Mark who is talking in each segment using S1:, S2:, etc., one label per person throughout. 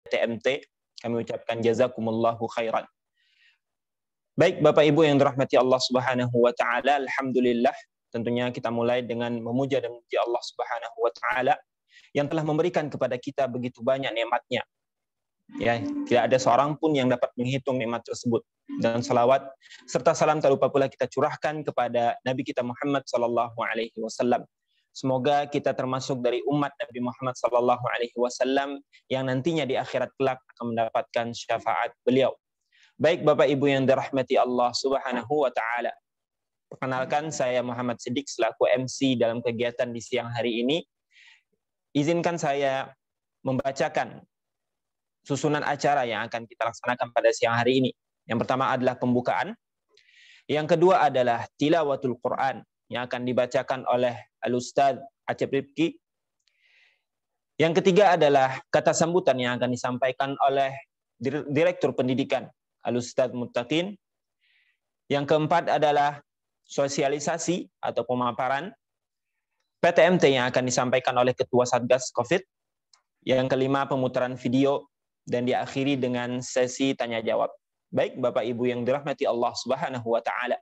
S1: TMT. Kami ucapkan jazakumullahu khairan. Baik Bapak Ibu yang dirahmati Allah Subhanahu wa taala, alhamdulillah tentunya kita mulai dengan memuja dan memuji Allah Subhanahu wa taala yang telah memberikan kepada kita begitu banyak nikmat-Nya. Ya, tidak ada seorang pun yang dapat menghitung nikmat tersebut. Dan salawat serta salam tak lupa pula kita curahkan kepada Nabi kita Muhammad sallallahu alaihi wasallam. Semoga kita termasuk dari umat Nabi Muhammad sallallahu alaihi wasallam yang nantinya di akhirat kelak akan mendapatkan syafaat beliau. Baik Bapak Ibu yang dirahmati Allah Subhanahu wa taala. Perkenalkan, saya Muhammad Siddiq selaku MC dalam kegiatan di siang hari ini. Izinkan saya membacakan susunan acara yang akan kita laksanakan pada siang hari ini. Yang pertama adalah pembukaan. Yang kedua adalah tilawatul Quran yang akan dibacakan oleh Al-Ustadz Acep Rifki. Yang ketiga adalah kata sambutan yang akan disampaikan oleh Direktur Pendidikan Al-Ustadz Muttaqin. Yang keempat adalah sosialisasi atau pemaparan PTMT yang akan disampaikan oleh Ketua Satgas COVID. Yang kelima pemutaran video dan diakhiri dengan sesi tanya jawab. Baik Bapak Ibu yang dirahmati Allah Subhanahu wa taala.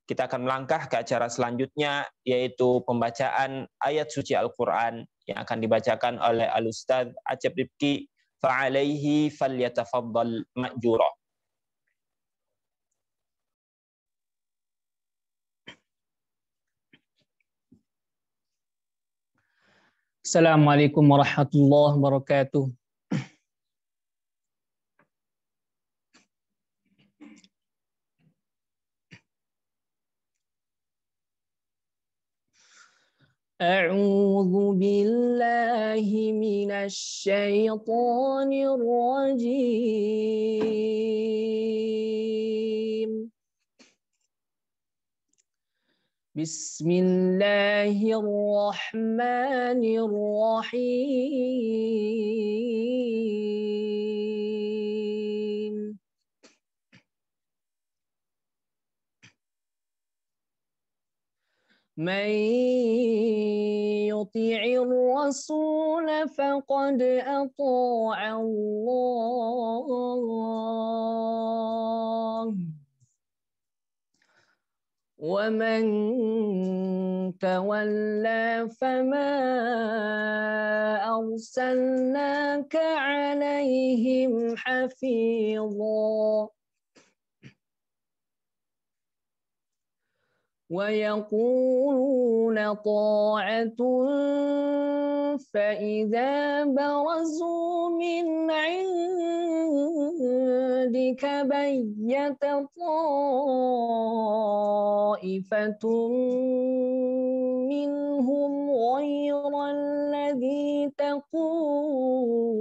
S1: Kita akan melangkah ke acara selanjutnya, yaitu pembacaan ayat suci Al-Qur'an yang akan dibacakan oleh Al-Ustadz Acep Rifki. Fa'alaihi falyatafaddal ma'jura.
S2: Assalamualaikum warahmatullahi wabarakatuh. A'udzu billahi minasy syaithanir rajim. Bismillahirrahmanirrahim. Man yuti'ir rasul faqad ata'a Allah. وَمَنْ تَوَلَّى فَمَا أَرْسَلْنَاكَ عَلَيْهِمْ حَفِيظًا وَيَقُولُونَ طَاعَةٌ فَإِذَا بَرَزُوا مِنْ عِنْدِكَ بَيَّتَ طَائِفَةٌ مِنْهُمْ غَيْرَ الَّذِي تَقُولُ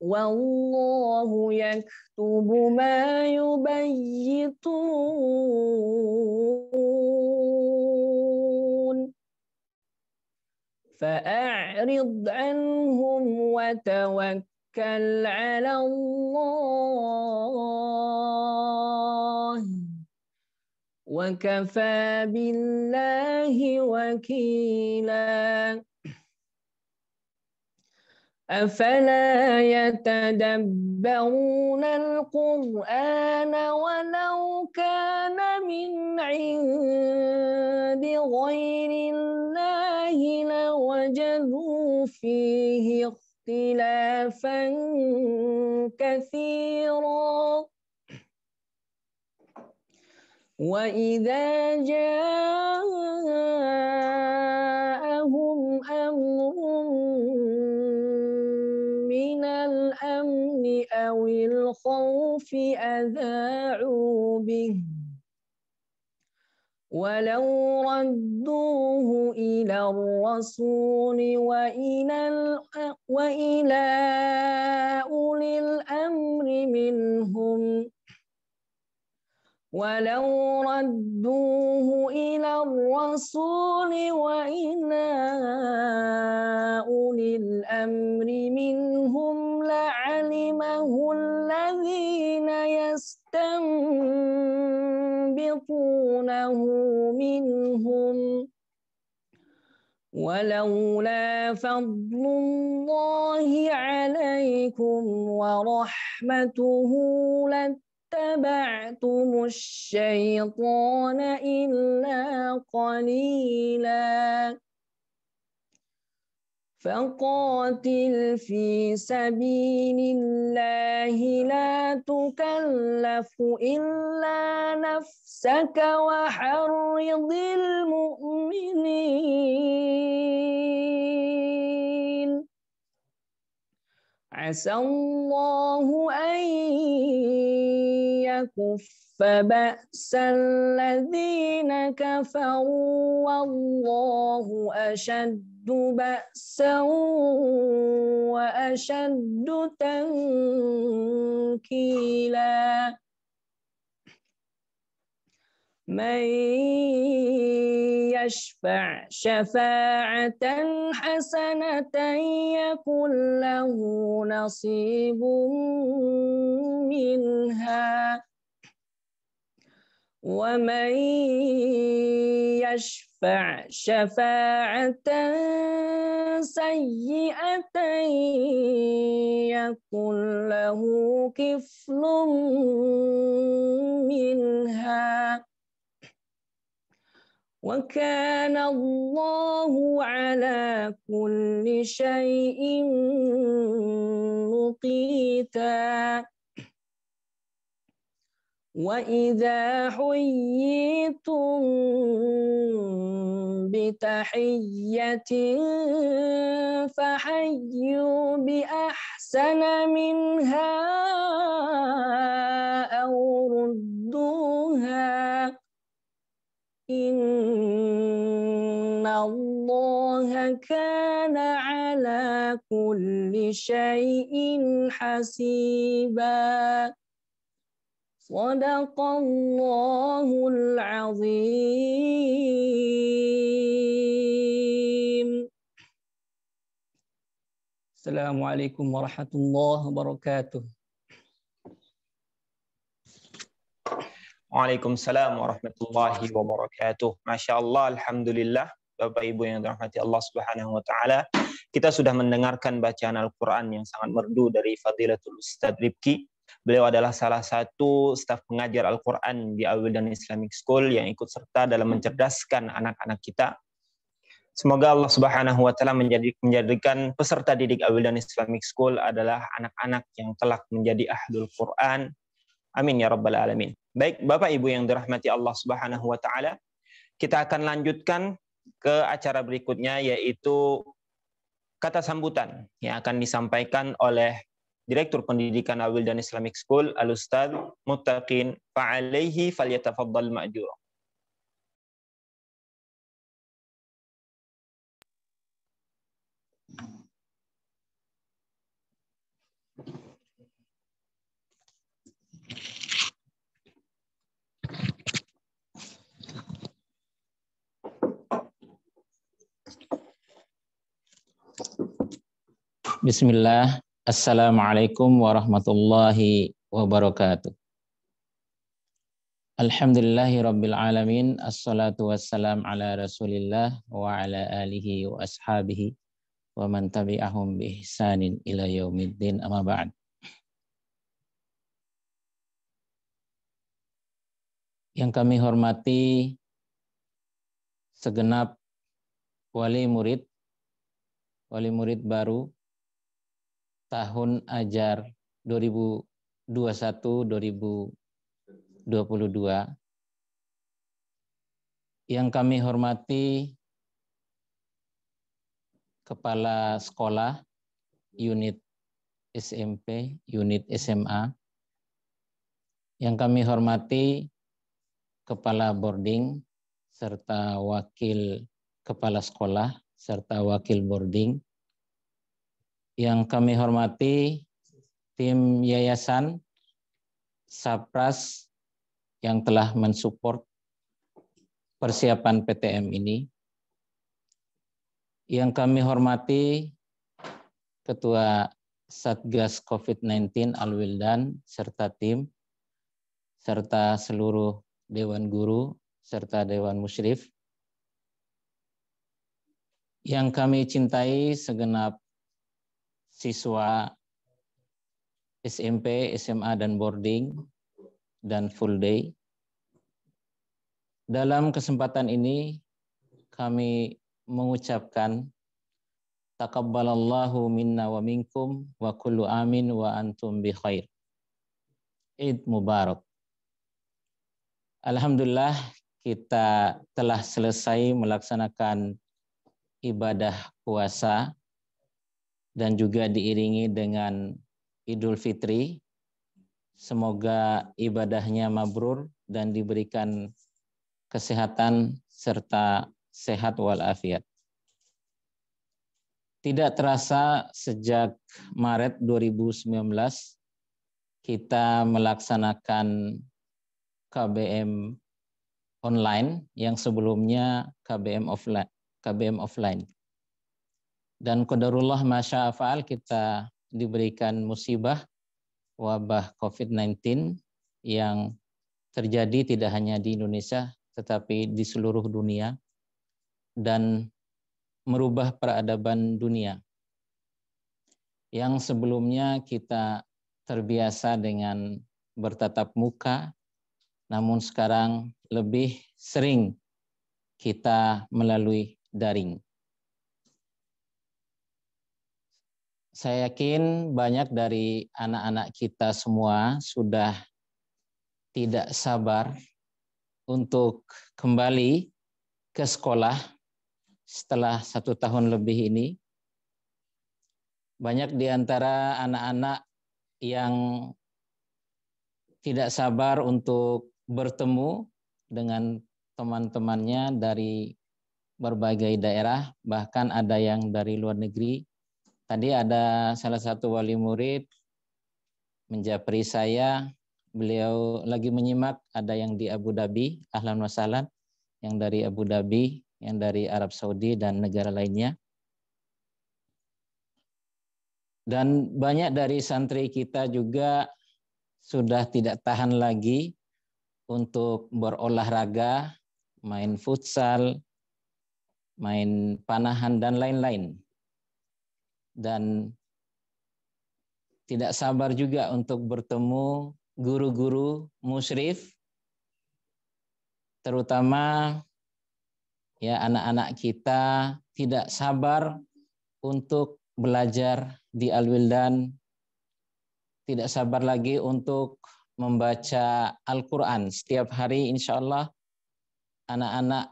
S2: وَاللَّهُ يَكْتُبُ مَا يُبَيِّتُونَ فَأَعْرِضْ عَنْهُمْ وَتَوَكَّلْ عَلَى اللَّهِ وَكَفَى بِاللَّهِ وَكِيلًا أَفَلَا يَتَدَبَّرُونَ الْقُرْآنَ وَلَوْ كَانَ مِنْ عِنْدِ غَيْرِ اللَّهِ لَوَجَدُوا فِيهِ اخْتِلَافًا كَثِيرًا وَإِذَا جَاءَهُمْ أَمْرٌ مِنَ الْأَمْنِ أَوِ الْخَوْفِ أَذَاعُوا بِهِ وَلَوْ رَدُّوهُ إِلَى الرَّسُولِ وَإِلَى أُولِي الْأَمْرِ مِنْهُمْ ولو ردوه إلى الرسول وإلى أولي الأمر منهم لعلمه الذين يستنبطونه يهبطونه منهم ولولا فضل الله عليكم ورحمته لاتبعتم الشيطان إلا قليلا فقاتل في سبيل الله لا تكلف إلا نفسك وحرض المؤمنين عسى الله أن يكف بأس الذين كفروا والله أشد بأسا وأشد تنكيلا من يشفع شفاعة حسنة يكن له نصيب منها ومن يشفع شفاعة سيئة يكن له كفل منها وكان الله على كل شيء مقيتا وإذا حييتم بتحية فحيوا بأحسن منها أو ردوها إن الله كان على كل شيء حسيبا صدق الله العظيم. Assalamualaikum warahmatullahi wabarakatuh.
S1: Waalaikumsalam warahmatullahi wabarakatuh. Masya Allah, alhamdulillah. Bapak Ibu yang dirahmati Allah Subhanahu wa taala, kita sudah mendengarkan bacaan Al-Qur'an yang sangat merdu dari Fadilatul Ustadz Rifki. Beliau adalah salah satu staf pengajar Al-Qur'an di Al-Wildan Islamic School yang ikut serta dalam mencerdaskan anak-anak kita. Semoga Allah Subhanahu wa taala menjadikan peserta didik Al-Wildan Islamic School adalah anak-anak yang kelak menjadi ahlul Qur'an. Amin ya rabbal alamin. Baik, Bapak Ibu yang dirahmati Allah Subhanahu wa taala, kita akan lanjutkan ke acara berikutnya, yaitu kata sambutan yang akan disampaikan oleh Direktur Pendidikan Al-Wildan Islamic School, Al-Ustadz Muttaqin fa'alaihi falyatafaddal ma'jur.
S3: Bismillah, Assalamualaikum warahmatullahi wabarakatuh. Alhamdulillahi rabbil alamin, assalatu wassalam ala rasulillah wa ala alihi wa ashabihi wa man tabi'ahum bi ihsanin ila yaumiddin, amma ba'd. Yang kami hormati segenap wali murid baru tahun ajar 2021-2022, yang kami hormati Kepala Sekolah, Unit SMP, Unit SMA, yang kami hormati Kepala Boarding, serta Wakil Kepala Sekolah, serta Wakil Boarding, yang kami hormati tim Yayasan Sapras yang telah mensupport persiapan PTM ini, yang kami hormati Ketua Satgas COVID-19 Al-Wildan serta tim, serta seluruh Dewan Guru, serta Dewan Musyrif. Yang kami cintai segenap siswa SMP, SMA, dan boarding, dan full day. Dalam kesempatan ini kami mengucapkan taqabbalallahu minna wa minkum wa kullu amin wa antum bi khair. Id Mubarak. Alhamdulillah kita telah selesai melaksanakan ibadah puasa dan juga diiringi dengan Idul Fitri. Semoga ibadahnya mabrur dan diberikan kesehatan serta sehat walafiat. Tidak terasa sejak Maret 2019 kita melaksanakan KBM online yang sebelumnya KBM offline. Dan qadarullah masya fa'al, kita diberikan musibah wabah COVID-19 yang terjadi tidak hanya di Indonesia tetapi di seluruh dunia dan merubah peradaban dunia. Yang sebelumnya kita terbiasa dengan bertatap muka, namun sekarang lebih sering kita melalui daring. Saya yakin banyak dari anak-anak kita semua sudah tidak sabar untuk kembali ke sekolah setelah 1 tahun lebih ini. Banyak di antara anak-anak yang tidak sabar untuk bertemu dengan teman-temannya dari berbagai daerah, bahkan ada yang dari luar negeri. Tadi ada salah satu wali murid menjapri saya, beliau lagi menyimak, ada yang di Abu Dhabi, ahlan wa sahlan, yang dari Abu Dhabi, yang dari Arab Saudi dan negara lainnya. Dan banyak dari santri kita juga sudah tidak tahan lagi untuk berolahraga, main futsal, main panahan, dan lain-lain. Dan tidak sabar juga untuk bertemu guru-guru musyrif, terutama ya anak-anak kita tidak sabar untuk belajar di Al-Wildan, tidak sabar lagi untuk membaca Al-Quran. Setiap hari insya Allah anak-anak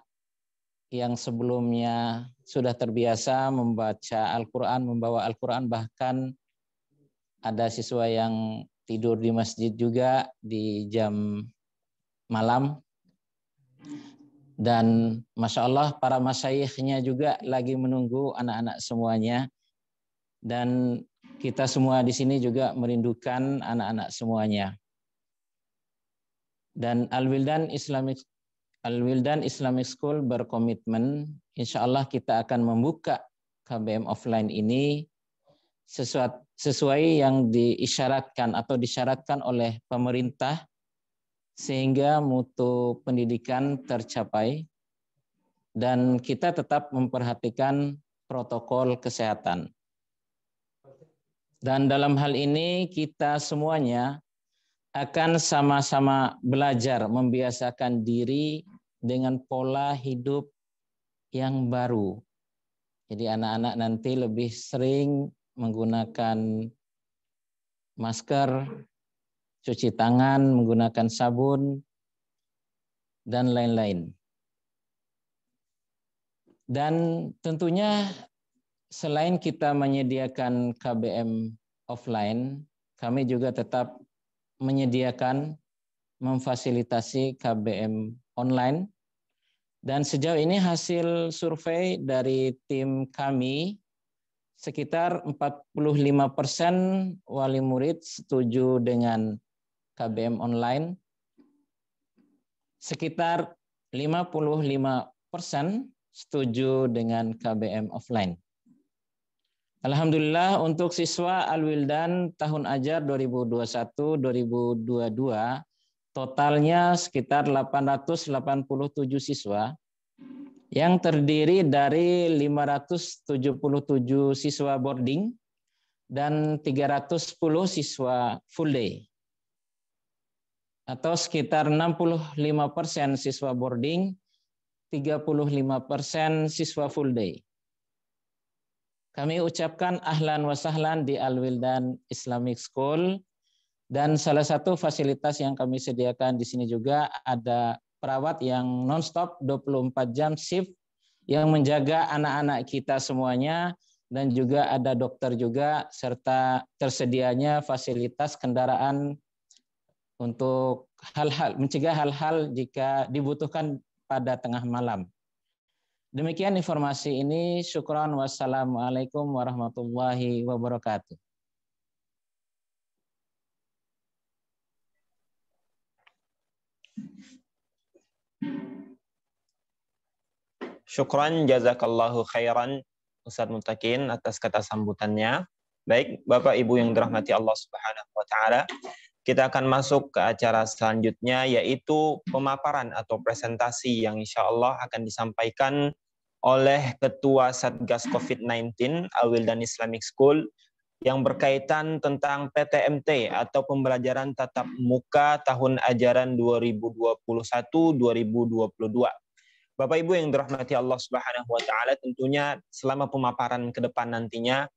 S3: yang sebelumnya sudah terbiasa membaca Al-Quran, membawa Al-Quran, bahkan ada siswa yang tidur di masjid juga di jam malam. Dan Masya Allah para masyayikhnya juga lagi menunggu anak-anak semuanya. Dan kita semua di sini juga merindukan anak-anak semuanya. Dan Al-Wildan Islamic School berkomitmen, insya Allah kita akan membuka KBM offline ini sesuai yang diisyaratkan atau disyaratkan oleh pemerintah, sehingga mutu pendidikan tercapai dan kita tetap memperhatikan protokol kesehatan. Dan dalam hal ini kita semuanya akan sama-sama belajar membiasakan diri dengan pola hidup yang baru. Jadi anak-anak nanti lebih sering menggunakan masker, cuci tangan, menggunakan sabun, dan lain-lain. Dan tentunya selain kita menyediakan KBM offline, kami juga tetap menyediakan, memfasilitasi KBM online. Dan sejauh ini hasil survei dari tim kami, sekitar 45% wali murid setuju dengan KBM online, sekitar 55% setuju dengan KBM offline. Alhamdulillah untuk siswa Al-Wildan tahun ajar 2021-2022, Totalnya sekitar 887 siswa yang terdiri dari 577 siswa boarding dan 310 siswa full day. Atau sekitar 65% siswa boarding, 35% siswa full day. Kami ucapkan ahlan wa sahlan di Al-Wildan Islamic School, dan salah satu fasilitas yang kami sediakan di sini juga ada perawat yang non-stop 24 jam shift yang menjaga anak-anak kita semuanya, dan juga ada dokter juga, serta tersedianya fasilitas kendaraan untuk mencegah hal-hal jika dibutuhkan pada tengah malam. Demikian informasi ini. Syukran. Wassalamualaikum warahmatullahi wabarakatuh.
S1: Syukran, jazakallahu khairan Ustadz Muttaqin atas kata sambutannya. Baik, Bapak Ibu yang dirahmati Allah Subhanahu wa taala, kita akan masuk ke acara selanjutnya, yaitu pemaparan atau presentasi yang insya Allah akan disampaikan oleh Ketua Satgas COVID-19 Al-Wildan Islamic School yang berkaitan tentang PTMT atau pembelajaran tatap muka tahun ajaran 2021-2022. Bapak Ibu yang dirahmati Allah Subhanahu wa taala, tentunya selama pemaparan ke depan nantinya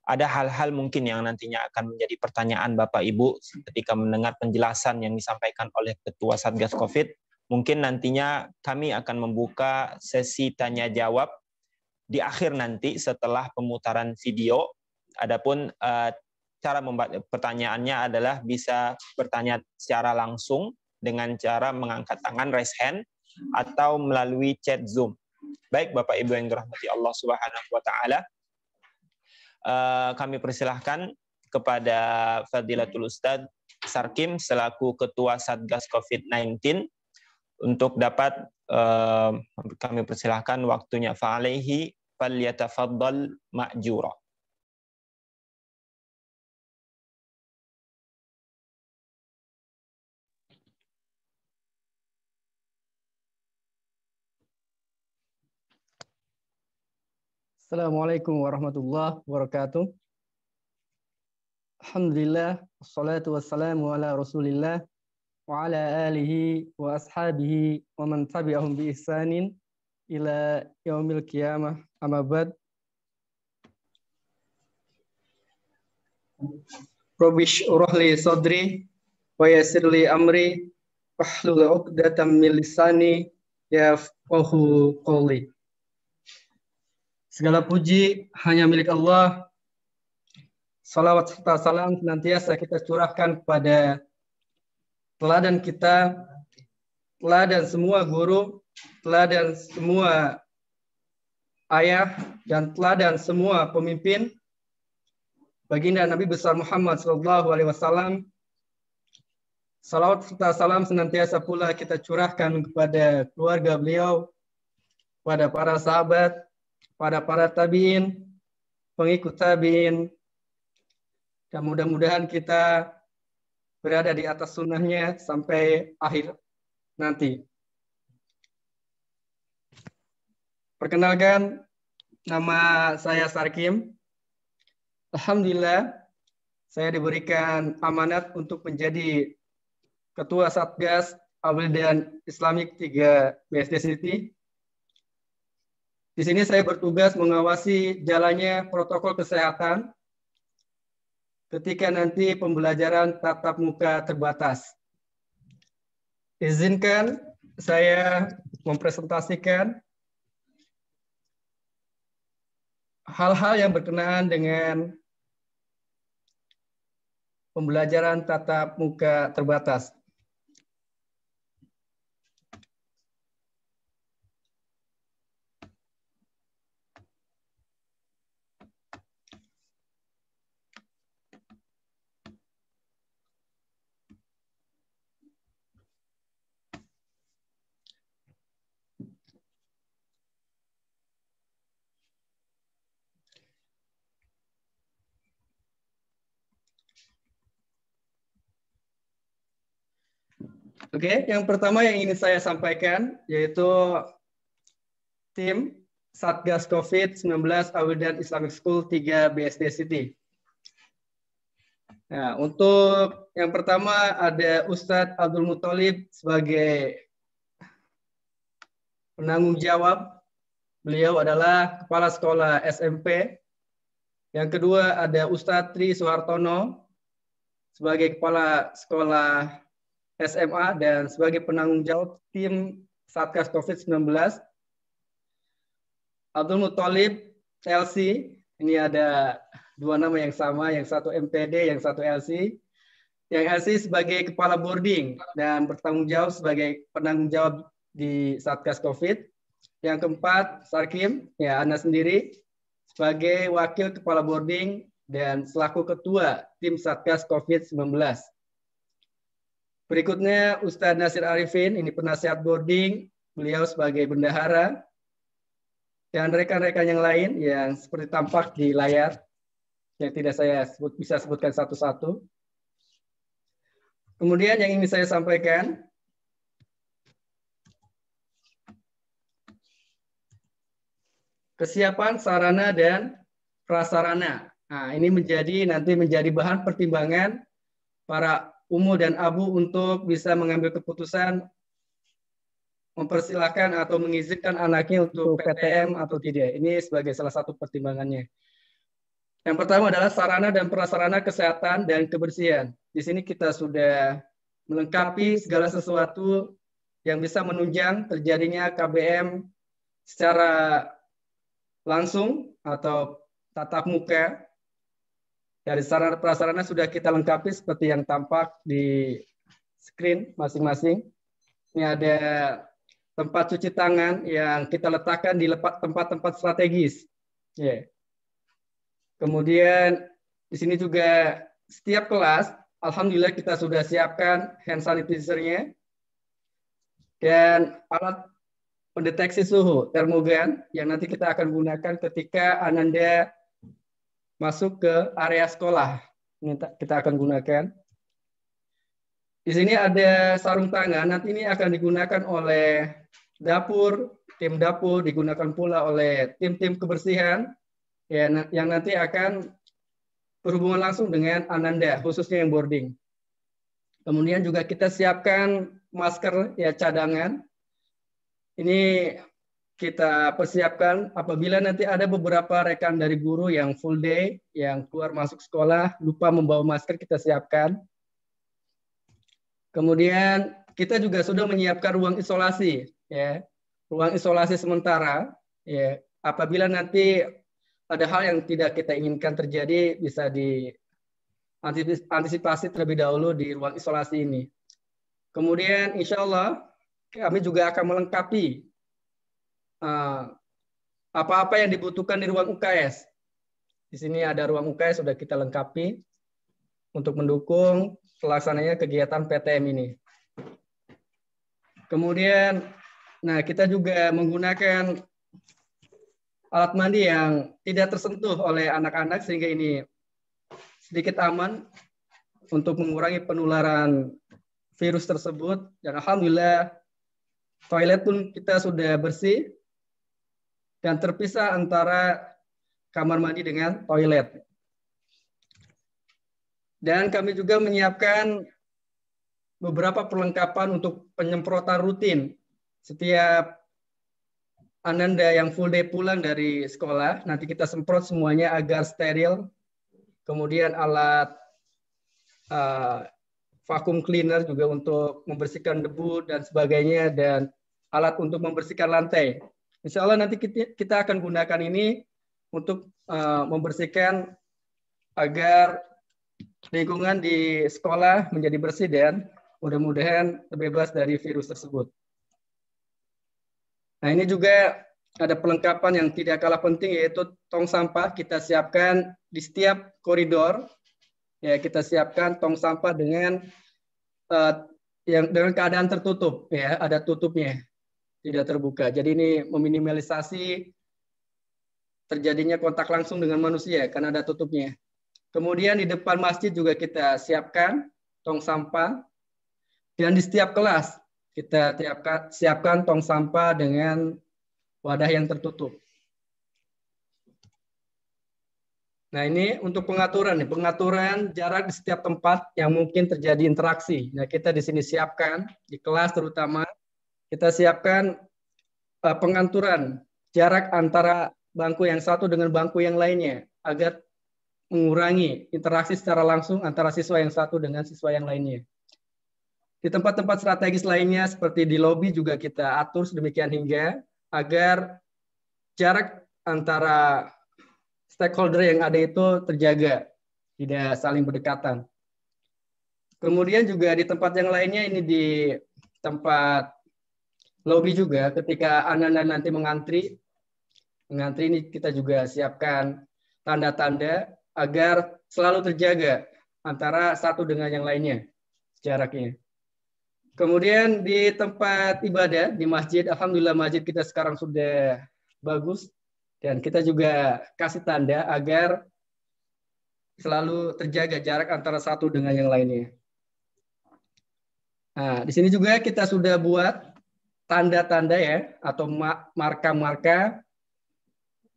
S1: ada hal-hal mungkin yang nantinya akan menjadi pertanyaan Bapak Ibu ketika mendengar penjelasan yang disampaikan oleh Ketua Satgas Covid. Mungkin nantinya kami akan membuka sesi tanya jawab di akhir nanti setelah pemutaran video. Adapun cara pertanyaannya adalah bisa bertanya secara langsung dengan cara mengangkat tangan, raise hand, atau melalui chat Zoom. Baik, Bapak Ibu yang dirahmati Allah Subhanahu wa taala, kami persilahkan kepada Fadilatul Ustadz Sarkim selaku Ketua Satgas COVID-19 untuk dapat kami persilahkan waktunya. Fa'alaihi falyatafaddal ma'jura.
S2: Assalamualaikum warahmatullahi wabarakatuh. Alhamdulillah, wassalatu wassalamu ala rasulillah, wa ala alihi wa ashabihi wa man tabi'ahum bi ihsanin ila yaumil qiyamah, amma ba'd. Rabbish urahli sadri wa yassirli amri wahlul 'uqdatam min lisani yafqahu qawli. Segala puji hanya milik Allah. Salawat serta salam senantiasa kita curahkan kepada teladan kita, teladan semua guru, teladan semua ayah, dan teladan semua pemimpin, baginda Nabi besar Muhammad SAW. Salawat serta salam senantiasa pula kita curahkan kepada keluarga beliau, pada para sahabat, pada para tabi'in, pengikut tabi'in, dan mudah-mudahan kita berada di atas sunnahnya sampai akhir nanti. Perkenalkan, nama saya Sarkim. Alhamdulillah, saya diberikan amanat untuk menjadi Ketua Satgas Al-Wildan Islamic 3 BSD City. Di sini saya bertugas mengawasi jalannya protokol kesehatan ketika nanti pembelajaran tatap muka terbatas. Izinkan saya mempresentasikan hal-hal yang berkenaan dengan pembelajaran tatap muka terbatas. Oke, yang pertama yang ingin saya sampaikan yaitu tim Satgas COVID-19 Al-Wildan Islamic School 3 BSD City. Nah, untuk yang pertama ada Ustadz Abdul Muthalib sebagai penanggung jawab. Beliau adalah Kepala Sekolah SMP. Yang kedua ada Ustadz Tri Suhartono sebagai Kepala Sekolah SMA dan sebagai penanggung jawab tim Satgas COVID-19. Abdul Muthalib LC, ini ada dua nama yang sama, yang satu MPD, yang satu LC. Yang LC sebagai kepala boarding dan bertanggung jawab sebagai penanggung jawab di Satgas COVID. Yang keempat, Sarkim, ya Anda sendiri, sebagai wakil kepala boarding dan selaku ketua tim Satgas COVID-19. Berikutnya, Ustadz Nasir Arifin, ini penasihat boarding, beliau sebagai bendahara, dan rekan-rekan yang lain yang seperti tampak di layar, yang tidak saya bisa sebutkan satu-satu. Kemudian yang ingin saya sampaikan, kesiapan sarana dan prasarana. Nah, ini nanti menjadi bahan pertimbangan para Umu dan Abu untuk bisa mengambil keputusan mempersilahkan atau mengizinkan anaknya untuk PTM atau tidak. Ini sebagai salah satu pertimbangannya. Yang pertama adalah sarana dan prasarana kesehatan dan kebersihan. Di sini kita sudah melengkapi segala sesuatu yang bisa menunjang terjadinya KBM secara langsung atau tatap muka. Dari sarana prasarana sudah kita lengkapi seperti yang tampak di screen masing-masing. Ini ada tempat cuci tangan yang kita letakkan di tempat-tempat strategis. Yeah. Kemudian di sini juga setiap kelas, alhamdulillah kita sudah siapkan hand sanitizer-nya dan alat pendeteksi suhu termogan yang nanti kita akan gunakan ketika Ananda masuk ke area sekolah. Ini kita akan gunakan. Di sini ada sarung tangan, nanti ini akan digunakan oleh dapur, tim dapur, digunakan pula oleh tim-tim kebersihan ya, yang nanti akan berhubungan langsung dengan Ananda, khususnya yang boarding. Kemudian juga kita siapkan masker ya cadangan. Ini kita persiapkan apabila nanti ada beberapa rekan dari guru yang full day, yang keluar masuk sekolah, lupa membawa masker, kita siapkan. Kemudian kita juga sudah menyiapkan ruang isolasi, ya, ruang isolasi sementara. Ya, apabila nanti ada hal yang tidak kita inginkan terjadi, bisa diantisipasi terlebih dahulu di ruang isolasi ini. Kemudian insya Allah kami juga akan melengkapi apa-apa yang dibutuhkan di ruang UKS. Di sini ada ruang UKS sudah kita lengkapi untuk mendukung pelaksananya kegiatan PTM ini. Kemudian, nah kita juga menggunakan alat mandi yang tidak tersentuh oleh anak-anak sehingga ini sedikit aman untuk mengurangi penularan virus tersebut. Dan alhamdulillah toilet pun kita sudah bersih dan terpisah antara kamar mandi dengan toilet. Dan kami juga menyiapkan beberapa perlengkapan untuk penyemprotan rutin. Setiap Ananda yang full day pulang dari sekolah, nanti kita semprot semuanya agar steril. Kemudian alat vacuum cleaner juga untuk membersihkan debu dan sebagainya, dan alat untuk membersihkan lantai. Insya Allah nanti kita akan gunakan ini untuk membersihkan agar lingkungan di sekolah menjadi bersih dan mudah-mudahan terbebas dari virus tersebut. Nah, ini juga ada perlengkapan yang tidak kalah penting, yaitu tong sampah. Kita siapkan di setiap koridor. Ya, kita siapkan tong sampah dengan keadaan tertutup, ya, ada tutupnya, tidak terbuka. Jadi ini meminimalisasi terjadinya kontak langsung dengan manusia karena ada tutupnya. Kemudian di depan masjid juga kita siapkan tong sampah. Dan di setiap kelas kita siapkan tong sampah dengan wadah yang tertutup. Nah, ini untuk pengaturan jarak di setiap tempat yang mungkin terjadi interaksi. Nah, kita di sini siapkan di kelas terutama kita siapkan pengaturan jarak antara bangku yang satu dengan bangku yang lainnya agar mengurangi interaksi secara langsung antara siswa yang satu dengan siswa yang lainnya. Di tempat-tempat strategis lainnya seperti di lobi juga kita atur sedemikian hingga agar jarak antara stakeholder yang ada itu terjaga, tidak saling berdekatan. Kemudian juga di tempat yang lainnya, ini di tempat lobi juga, ketika anak-anak nanti mengantri ini kita juga siapkan tanda-tanda agar selalu terjaga antara satu dengan yang lainnya jaraknya. Kemudian di tempat ibadah, di masjid, alhamdulillah masjid kita sekarang sudah bagus. Dan kita juga kasih tanda agar selalu terjaga jarak antara satu dengan yang lainnya. Nah, di sini juga kita sudah buat tanda-tanda ya, atau marka-marka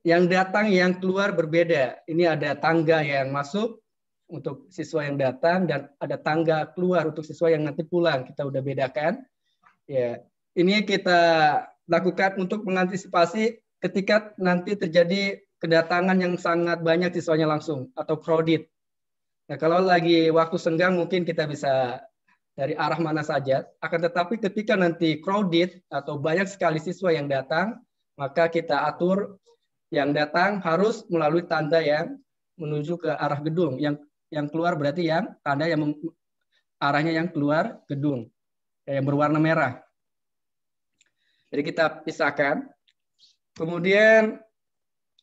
S2: yang datang, yang keluar berbeda. Ini ada tangga yang masuk untuk siswa yang datang dan ada tangga keluar untuk siswa yang nanti pulang. Kita udah bedakan. Ya, ini kita lakukan untuk mengantisipasi ketika nanti terjadi kedatangan yang sangat banyak siswanya langsung atau crowded. Nah, kalau lagi waktu senggang mungkin kita bisa dari arah mana saja. Akan tetapi ketika nanti crowded atau banyak sekali siswa yang datang, maka kita atur yang datang harus melalui tanda yang menuju ke arah gedung. Yang keluar berarti yang tanda yang arahnya yang keluar gedung, yang berwarna merah. Jadi kita pisahkan. Kemudian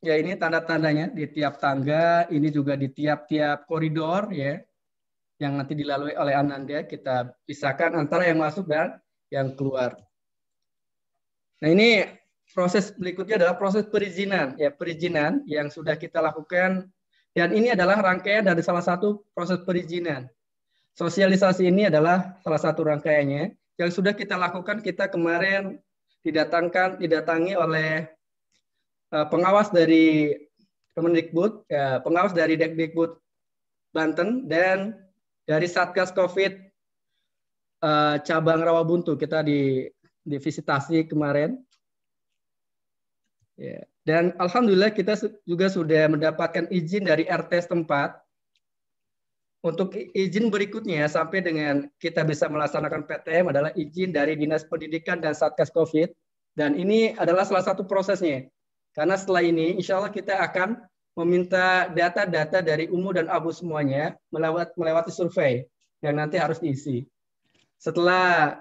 S2: ya ini tanda-tandanya di tiap tangga, ini juga di tiap-tiap koridor ya, yang nanti dilalui oleh Ananda, kita pisahkan antara yang masuk dan yang keluar. Nah, ini proses berikutnya adalah proses perizinan, ya, perizinan yang sudah kita lakukan, dan ini adalah rangkaian dari salah satu proses perizinan. Sosialisasi ini adalah salah satu rangkaiannya yang sudah kita lakukan. Kita kemarin didatangi oleh pengawas dari Kemendikbud, ya, pengawas dari Dekdikbud Banten, dan dari Satgas COVID cabang Rawabuntu. Kita divisitasi kemarin. Ya. Dan alhamdulillah kita juga sudah mendapatkan izin dari RT setempat. Untuk izin berikutnya sampai dengan kita bisa melaksanakan PTM adalah izin dari Dinas Pendidikan dan Satgas COVID. Dan ini adalah salah satu prosesnya. Karena setelah ini insya Allah kita akan meminta data-data dari UMU dan ABU semuanya melewati survei yang nanti harus diisi. Setelah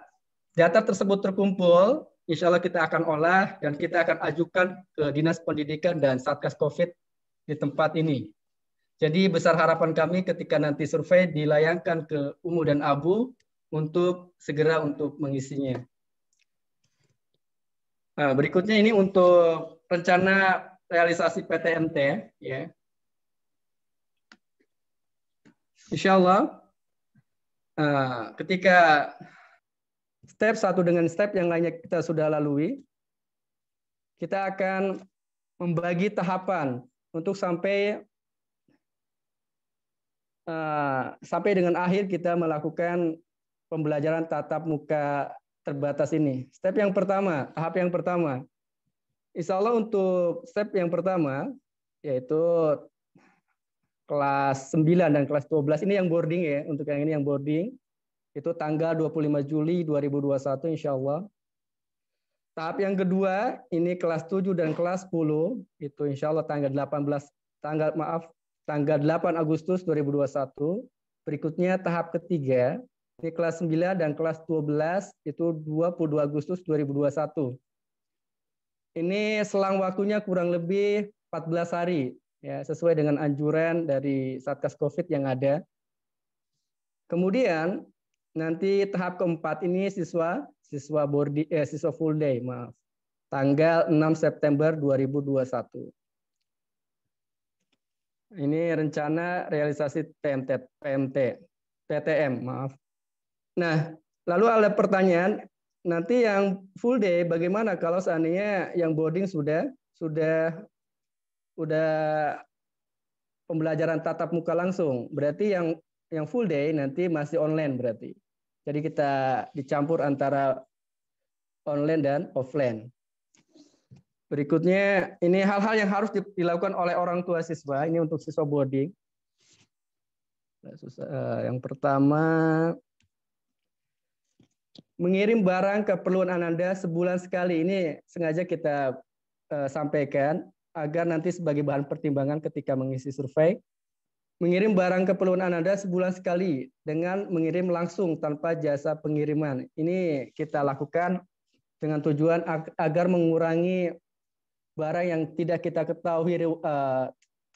S2: data tersebut terkumpul, insya Allah kita akan olah dan kita akan ajukan ke Dinas Pendidikan dan Satgas COVID di tempat ini. Jadi besar harapan kami ketika nanti survei dilayangkan ke UMU dan ABU untuk segera untuk mengisinya. Nah, berikutnya ini untuk rencana realisasi PTMT ya. Insya Allah ketika step satu dengan step yang lainnya kita sudah lalui, kita akan membagi tahapan untuk sampai dengan akhir kita melakukan pembelajaran tatap muka terbatas ini. Step yang pertama, tahap yang pertama, insya Allah untuk step yang pertama, yaitu kelas 9 dan kelas 12, ini yang boarding ya, untuk yang ini yang boarding, itu tanggal 25 Juli 2021 insya Allah. Tahap yang kedua, ini kelas 7 dan kelas 10, itu insya Allah tanggal 8 Agustus 2021. Berikutnya tahap ketiga, ini kelas 9 dan kelas 12 itu 22 Agustus 2021. Ini selang waktunya kurang lebih 14 hari ya, sesuai dengan anjuran dari Satgas Covid yang ada. Kemudian nanti tahap keempat ini siswa full day, maaf. Tanggal 6 September 2021. Ini rencana realisasi PTM, maaf. Nah, Lalu ada pertanyaan, nanti yang full day bagaimana kalau seandainya yang boarding sudah pembelajaran tatap muka langsung? Berarti yang full day nanti masih online berarti. Jadi kita dicampur antara online dan offline. Berikutnya, ini hal-hal yang harus dilakukan oleh orang tua siswa. Ini untuk siswa boarding. Yang pertama, mengirim barang keperluan Ananda sebulan sekali. Ini sengaja kita sampaikan agar nanti sebagai bahan pertimbangan ketika mengisi survei. Mengirim barang keperluan Ananda sebulan sekali dengan mengirim langsung tanpa jasa pengiriman. Ini kita lakukan dengan tujuan agar mengurangi barang yang tidak kita ketahui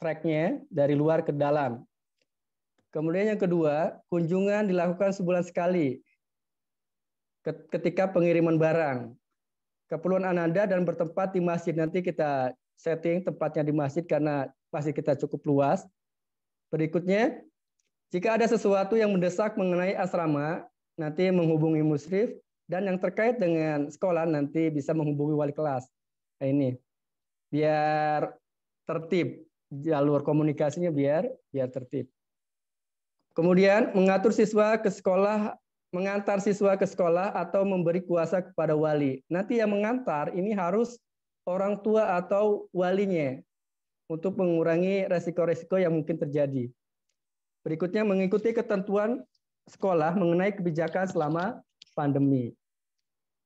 S2: tracknya dari luar ke dalam. Kemudian yang kedua, kunjungan dilakukan sebulan sekali ketika pengiriman barang. Keperluan Ananda dan bertempat di masjid. Nanti kita setting tempatnya di masjid karena masjid kita cukup luas. Berikutnya, jika ada sesuatu yang mendesak mengenai asrama, nanti menghubungi musyrif, dan yang terkait dengan sekolah nanti bisa menghubungi wali kelas. Nah, ini biar tertib, jalur komunikasinya biar tertib. Kemudian mengatur siswa ke sekolah, mengantar siswa ke sekolah atau memberi kuasa kepada wali. Nanti yang mengantar ini harus orang tua atau walinya untuk mengurangi resiko-resiko yang mungkin terjadi. Berikutnya mengikuti ketentuan sekolah mengenai kebijakan selama pandemi.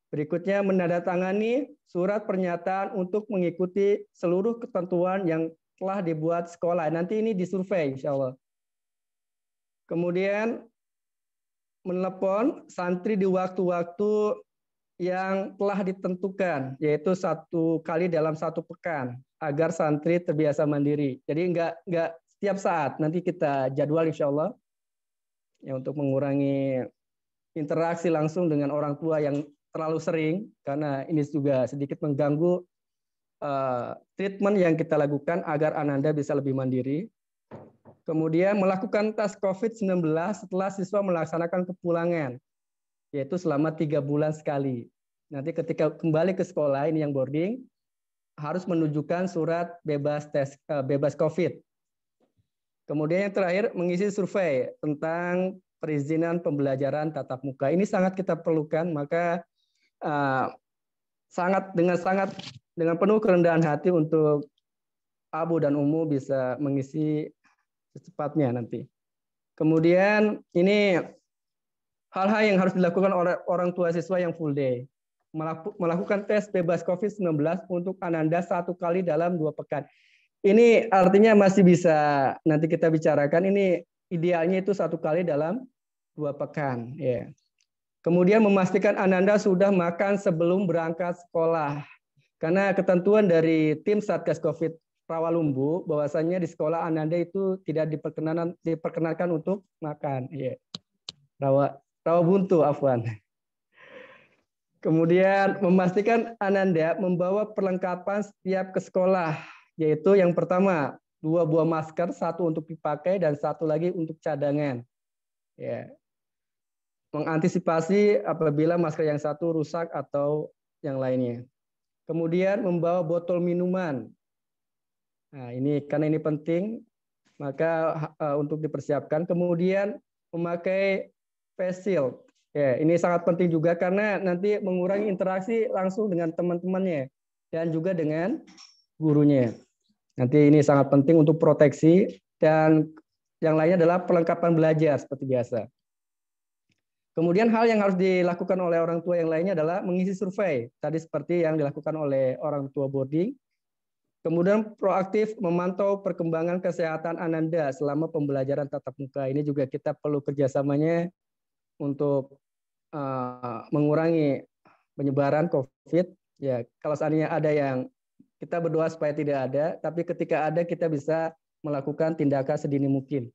S2: Berikutnya menandatangani surat pernyataan untuk mengikuti seluruh ketentuan yang telah dibuat sekolah. Nanti ini disurvei insya Allah. Kemudian menelepon santri di waktu-waktu yang telah ditentukan, yaitu 1 kali dalam 1 pekan, agar santri terbiasa mandiri. Jadi enggak setiap saat, nanti kita jadwal insya Allah ya, untuk mengurangi interaksi langsung dengan orang tua yang terlalu sering, karena ini juga sedikit mengganggu treatment yang kita lakukan agar Ananda bisa lebih mandiri. Kemudian melakukan tes COVID-19 setelah siswa melaksanakan kepulangan, yaitu selama 3 bulan sekali. Nanti ketika kembali ke sekolah, ini yang boarding, harus menunjukkan surat bebas COVID. Kemudian yang terakhir, mengisi survei tentang perizinan pembelajaran tatap muka. Ini sangat kita perlukan, maka dengan penuh kerendahan hati untuk Abu dan Umu bisa mengisi secepatnya nanti. Kemudian ini hal-hal yang harus dilakukan oleh orang tua siswa yang full day. Melakukan tes bebas COVID-19 untuk Ananda 1 kali dalam 2 pekan. Ini artinya masih bisa nanti kita bicarakan. Ini idealnya itu 1 kali dalam 2 pekan. Ya. Kemudian memastikan Ananda sudah makan sebelum berangkat sekolah. Karena ketentuan dari tim Satgas COVID Rawalumbu bahwasanya di sekolah Ananda itu tidak diperkenankan untuk makan. Ya. Rawabuntu, afwan. Kemudian memastikan Ananda membawa perlengkapan setiap ke sekolah, yaitu yang pertama 2 buah masker, 1 untuk dipakai dan 1 lagi untuk cadangan. Ya. Mengantisipasi apabila masker yang 1 rusak atau yang lainnya. Kemudian membawa botol minuman. Nah, ini karena ini penting, maka untuk dipersiapkan. Kemudian memakai face shield. Ya, ini sangat penting juga karena nanti mengurangi interaksi langsung dengan teman-temannya dan juga dengan gurunya. Nanti ini sangat penting untuk proteksi, dan yang lainnya adalah perlengkapan belajar seperti biasa. Kemudian hal yang harus dilakukan oleh orang tua yang lainnya adalah mengisi survei, tadi seperti yang dilakukan oleh orang tua boarding. Kemudian proaktif memantau perkembangan kesehatan Ananda selama pembelajaran tatap muka. Ini juga kita perlu kerjasamanya untuk mengurangi penyebaran COVID. Ya, kalau seandainya ada yang kita berdoa supaya tidak ada, tapi ketika ada kita bisa melakukan tindakan sedini mungkin.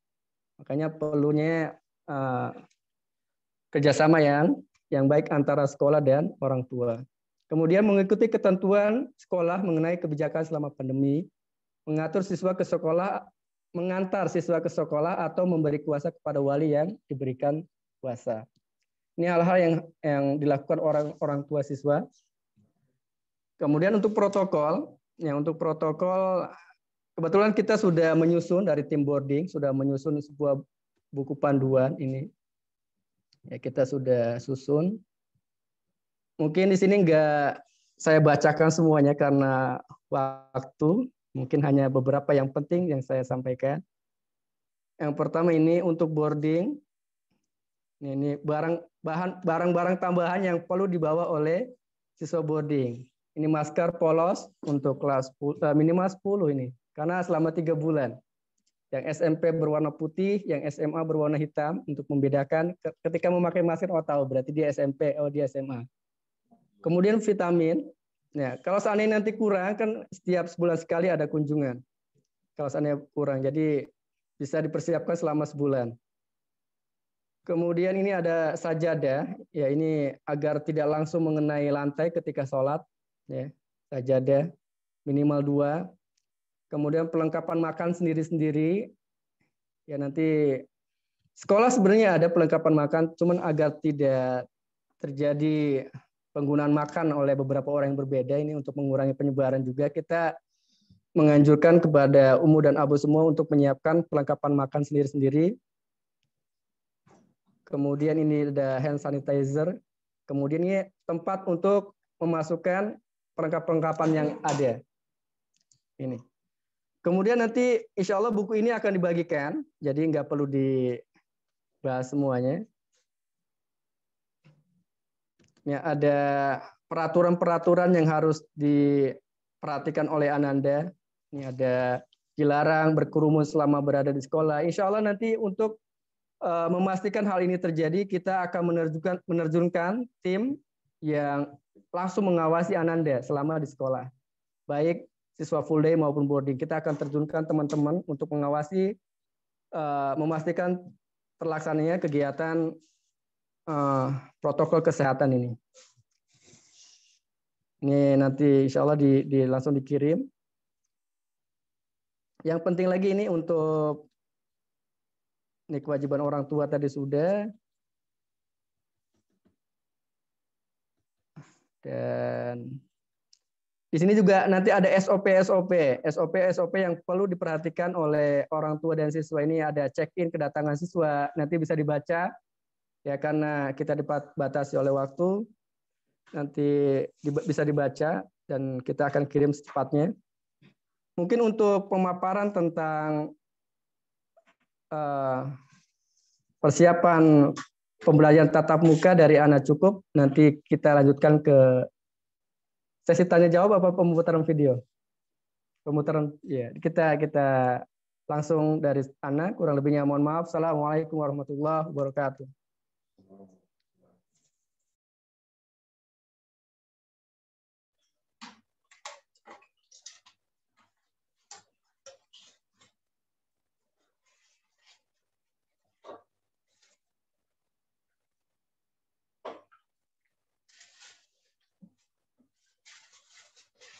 S2: Makanya perlunya kerjasama yang baik antara sekolah dan orang tua. Kemudian mengikuti ketentuan sekolah mengenai kebijakan selama pandemi, mengatur siswa ke sekolah, mengantar siswa ke sekolah atau memberi kuasa kepada wali yang diberikan kuasa. Ini hal-hal yang dilakukan orang tua siswa. Kemudian untuk protokol, kebetulan kita sudah menyusun dari tim boarding, sudah menyusun sebuah buku panduan ini. Ya, kita sudah susun. Mungkin di sini nggak saya bacakan semuanya karena waktu. Mungkin hanya beberapa yang penting yang saya sampaikan. Yang pertama ini untuk boarding. Ini barang-barang tambahan yang perlu dibawa oleh siswa boarding. Ini masker polos untuk kelas minimal 10 ini. Karena selama 3 bulan. Yang SMP berwarna putih, yang SMA berwarna hitam untuk membedakan ketika memakai masker, oh tahu berarti dia SMP, oh dia SMA. Kemudian vitamin. Nah, kalau seandainya nanti kurang kan setiap sebulan sekali ada kunjungan. Kalau seandainya kurang, jadi bisa dipersiapkan selama sebulan. Kemudian ini ada sajadah, ya ini agar tidak langsung mengenai lantai ketika sholat, ya sajadah minimal 2. Kemudian pelengkapan makan sendiri-sendiri, ya nanti sekolah sebenarnya ada pelengkapan makan, cuman agar tidak terjadi penggunaan makan oleh beberapa orang yang berbeda ini untuk mengurangi penyebaran juga kita menganjurkan kepada Umu dan Abu semua untuk menyiapkan perlengkapan makan sendiri-sendiri. Kemudian ini ada hand sanitizer. Kemudian ini tempat untuk memasukkan perlengkapan-perlengkapan yang ada. Ini. Kemudian nanti insya Allah buku ini akan dibagikan. Jadi nggak perlu dibahas semuanya. Ya, ada peraturan-peraturan yang harus diperhatikan oleh Ananda. Ini ada dilarang berkerumun selama berada di sekolah. Insya Allah nanti untuk memastikan hal ini terjadi, kita akan menerjunkan tim yang langsung mengawasi Ananda selama di sekolah. Baik siswa full day maupun boarding. Kita akan terjunkan teman-teman untuk mengawasi, memastikan terlaksananya kegiatan protokol kesehatan ini. Ini nanti insya Allah langsung dikirim. Yang penting lagi ini untuk ini kewajiban orang tua tadi sudah. Dan di sini juga nanti ada SOP yang perlu diperhatikan oleh orang tua dan siswa. Ini ada check-in kedatangan siswa, nanti bisa dibaca ya karena kita dibatasi oleh waktu. Nanti bisa dibaca dan kita akan kirim secepatnya. Mungkin untuk pemaparan tentang persiapan pembelajaran tatap muka dari anak cukup, nanti kita lanjutkan ke sesi tanya jawab apa pemutaran video. Pemutaran ya, kita langsung dari anak, kurang lebihnya mohon maaf. Assalamualaikum warahmatullahi wabarakatuh.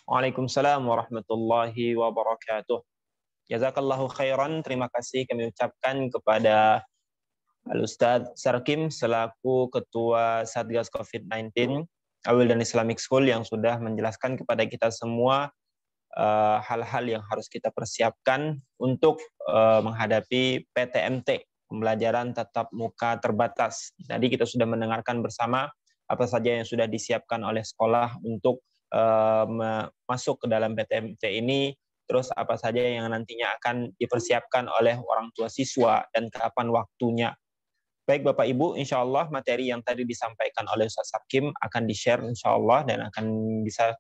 S1: Waalaikumsalam warahmatullahi wabarakatuh. Jazakallahu khairan. Terima kasih kami ucapkan kepada Al-Ustadz Sarkim selaku Ketua Satgas COVID-19 Awil dan Islamic School yang sudah menjelaskan kepada kita semua hal-hal yang harus kita persiapkan untuk menghadapi PTMT, pembelajaran tatap muka terbatas. Tadi kita sudah mendengarkan bersama apa saja yang sudah disiapkan oleh sekolah untuk masuk ke dalam PTMT ini, terus apa saja yang nantinya akan dipersiapkan oleh orang tua siswa dan kapan waktunya. Baik Bapak Ibu, insya Allah materi yang tadi disampaikan oleh Ustaz Sarkim akan di-share insya Allah dan akan bisa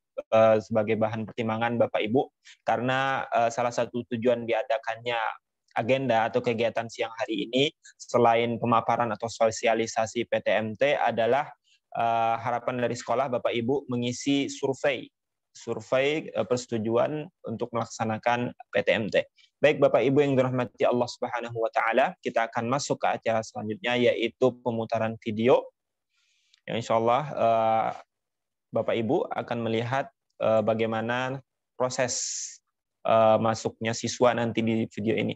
S1: sebagai bahan pertimbangan Bapak Ibu, karena salah satu tujuan diadakannya agenda atau kegiatan siang hari ini selain pemaparan atau sosialisasi PTMT adalah harapan dari sekolah Bapak Ibu mengisi survei persetujuan untuk melaksanakan PTMT. Baik Bapak Ibu yang dirahmati Allah Subhanahu wa taala, kita akan masuk ke acara selanjutnya yaitu pemutaran video. Yang insya Allah Bapak Ibu akan melihat bagaimana proses masuknya siswa nanti di video ini.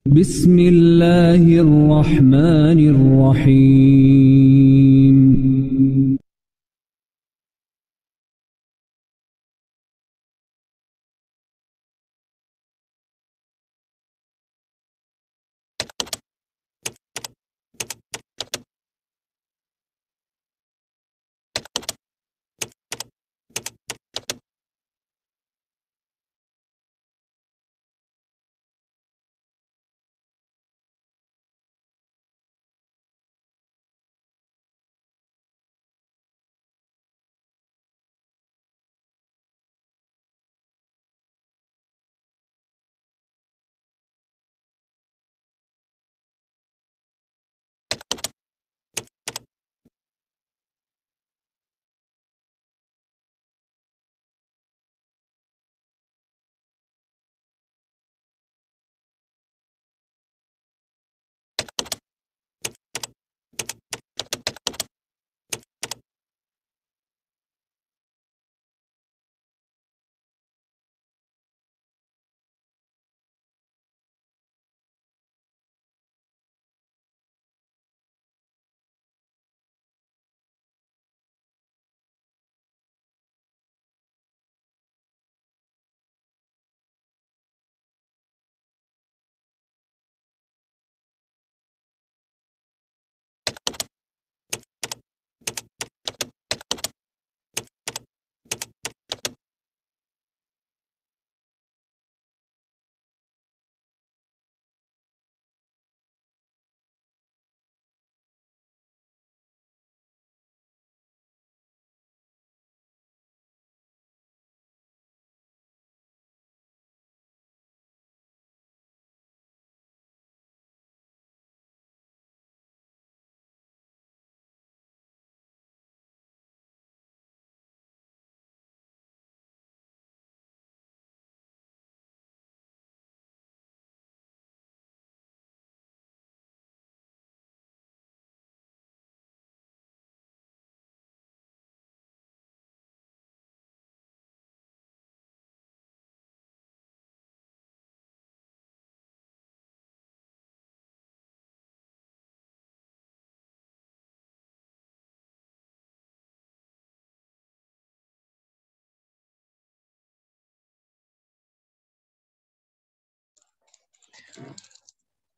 S4: بسم الله الرحمن الرحيم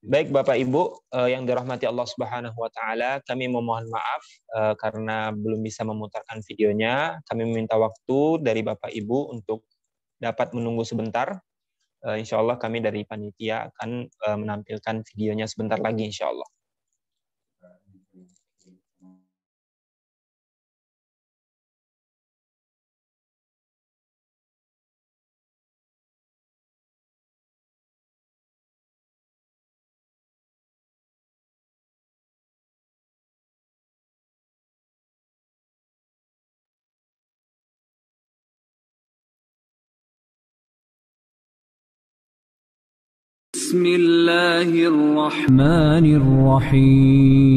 S1: Baik Bapak Ibu yang dirahmati Allah Subhanahu wa taala, kami memohon maaf karena belum bisa memutarkan videonya. Kami meminta waktu dari Bapak Ibu untuk dapat menunggu sebentar. Insya Allah kami dari panitia akan menampilkan videonya sebentar lagi insya Allah.
S4: بسم الله الرحمن الرحيم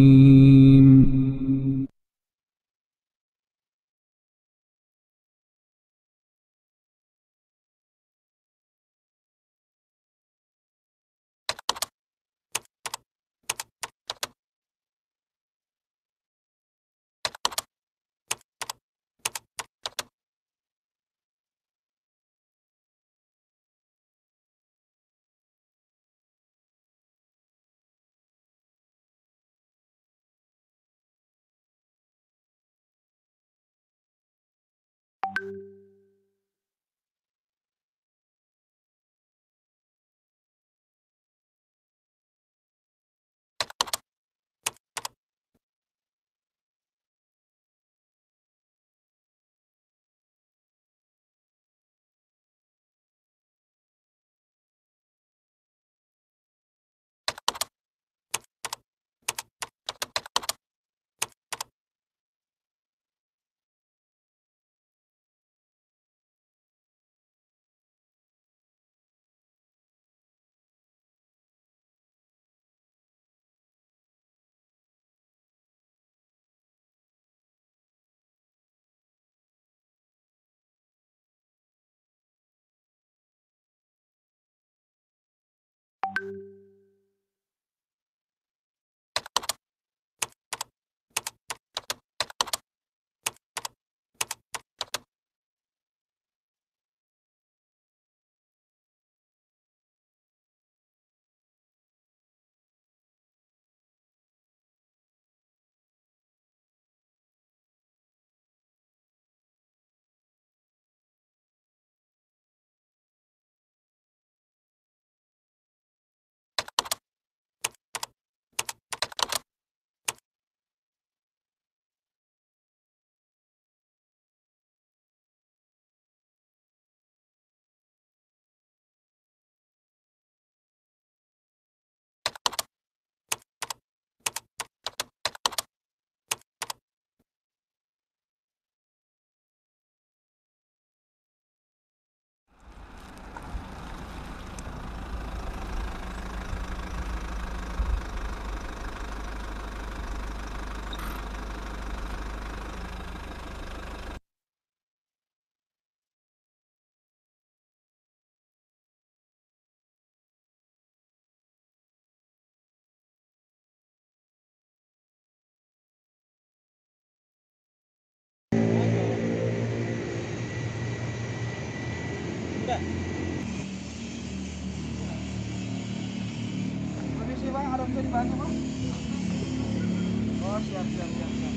S5: siap, siap, siap, siap.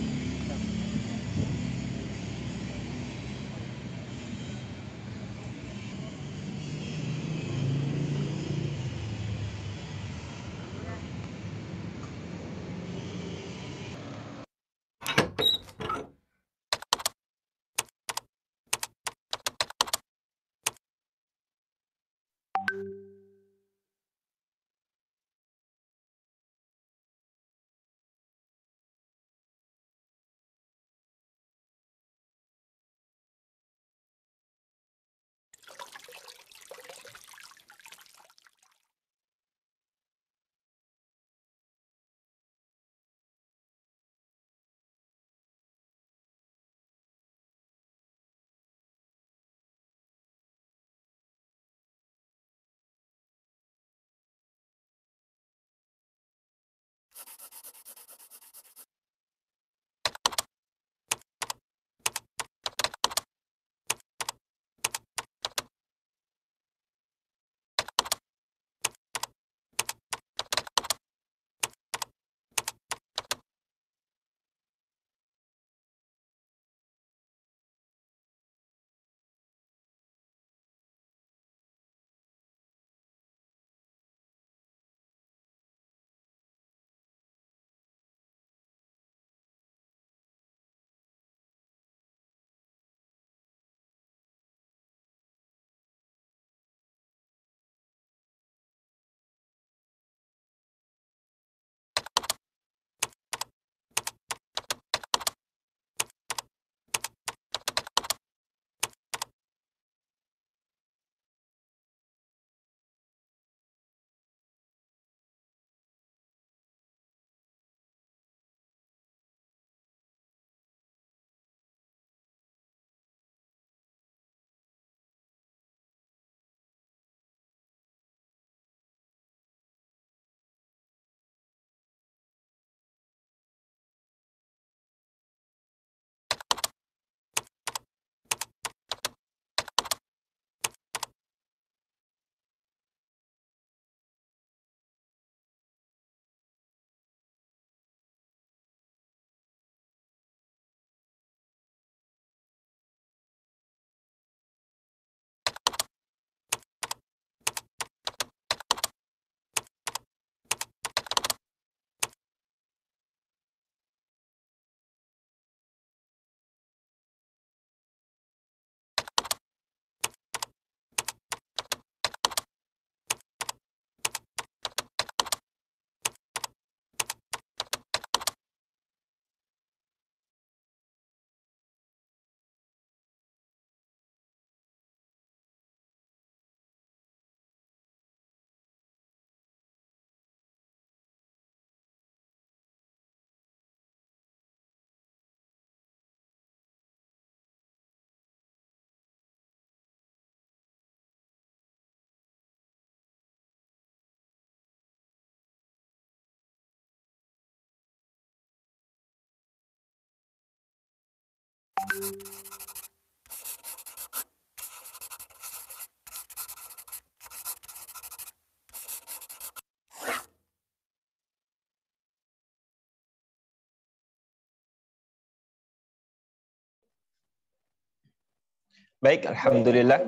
S1: Baik, alhamdulillah.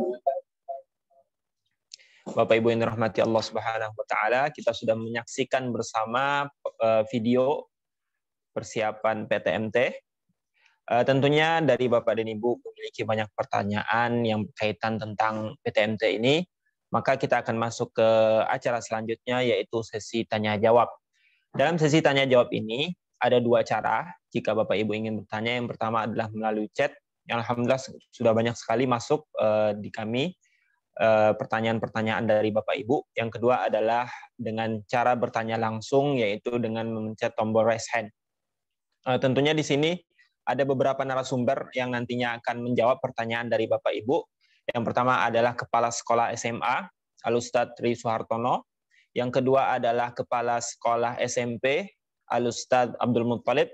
S1: Bapak Ibu yang dirahmati Allah Subhanahu wa taala, kita sudah menyaksikan bersama video persiapan PTMT. Tentunya dari Bapak dan Ibu memiliki banyak pertanyaan yang berkaitan tentang PTMT ini, maka kita akan masuk ke acara selanjutnya, yaitu sesi tanya jawab. Dalam sesi tanya jawab ini ada dua cara jika Bapak Ibu ingin bertanya. Yang pertama adalah melalui chat, yang alhamdulillah sudah banyak sekali masuk di kami pertanyaan-pertanyaan dari Bapak Ibu. Yang kedua adalah dengan cara bertanya langsung, yaitu dengan memencet tombol raise hand. Tentunya di sini ada beberapa narasumber yang nantinya akan menjawab pertanyaan dari Bapak Ibu. Yang pertama adalah Kepala Sekolah SMA, Al-Ustadz Tri Soehartono. Yang kedua adalah Kepala Sekolah SMP, Al-Ustadz Abdul Muttalib.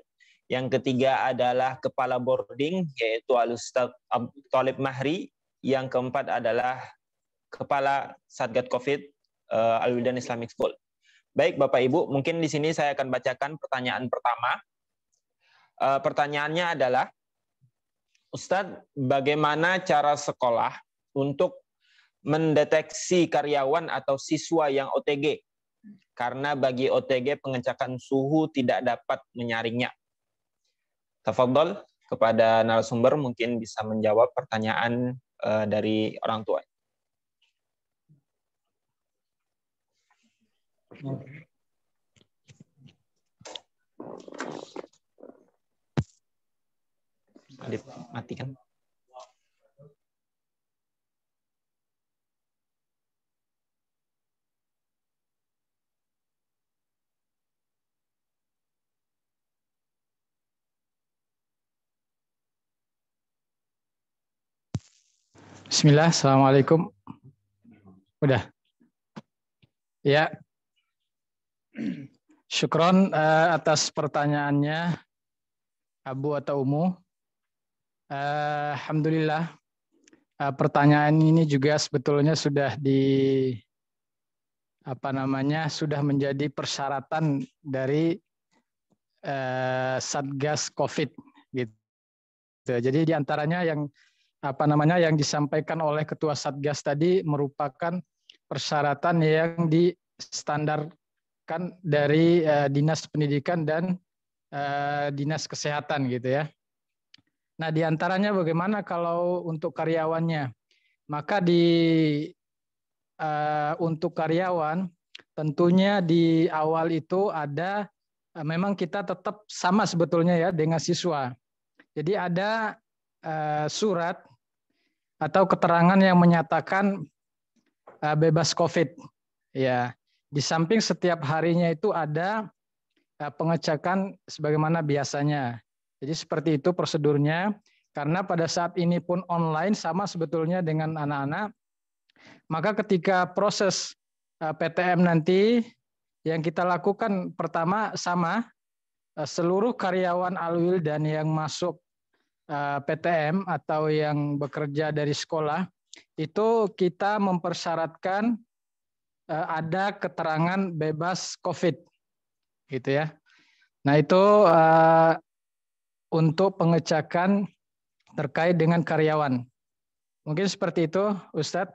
S1: Yang ketiga adalah Kepala Boarding, yaitu Al-Ustadz Abdul Talib Mahri. Yang keempat adalah Kepala Satgas COVID, Al-Wildan Islamic School. Baik Bapak Ibu, mungkin di sini saya akan bacakan pertanyaan pertama. Pertanyaannya adalah, Ustadz, bagaimana cara sekolah untuk mendeteksi karyawan atau siswa yang OTG? Karena bagi OTG pengecekan suhu tidak dapat menyaringnya. Tafadhol kepada narasumber mungkin bisa menjawab pertanyaan dari orang tua. Matikan.
S5: Bismillah, Assalamualaikum. Udah. Ya. Syukron atas pertanyaannya, Abu atau Umu. Alhamdulillah. Pertanyaan ini juga sebetulnya sudah sudah menjadi persyaratan dari Satgas COVID gitu. Jadi diantaranya yang yang disampaikan oleh Ketua Satgas tadi merupakan persyaratan yang distandarkan dari Dinas Pendidikan dan Dinas Kesehatan gitu ya. Nah, diantaranya bagaimana kalau untuk karyawannya? Maka untuk karyawan tentunya di awal itu ada memang kita tetap sama sebetulnya ya dengan siswa. Jadi ada surat atau keterangan yang menyatakan bebas COVID. Ya, di samping setiap harinya itu ada pengecekan sebagaimana biasanya. Jadi seperti itu prosedurnya. Karena pada saat ini pun online sama sebetulnya dengan anak-anak. Maka ketika proses PTM nanti yang kita lakukan pertama sama seluruh karyawan Alwil dan yang masuk PTM atau yang bekerja dari sekolah itu kita mempersyaratkan ada keterangan bebas COVID, gitu ya. Nah itu untuk pengecekan terkait dengan karyawan. Mungkin seperti itu, Ustadz.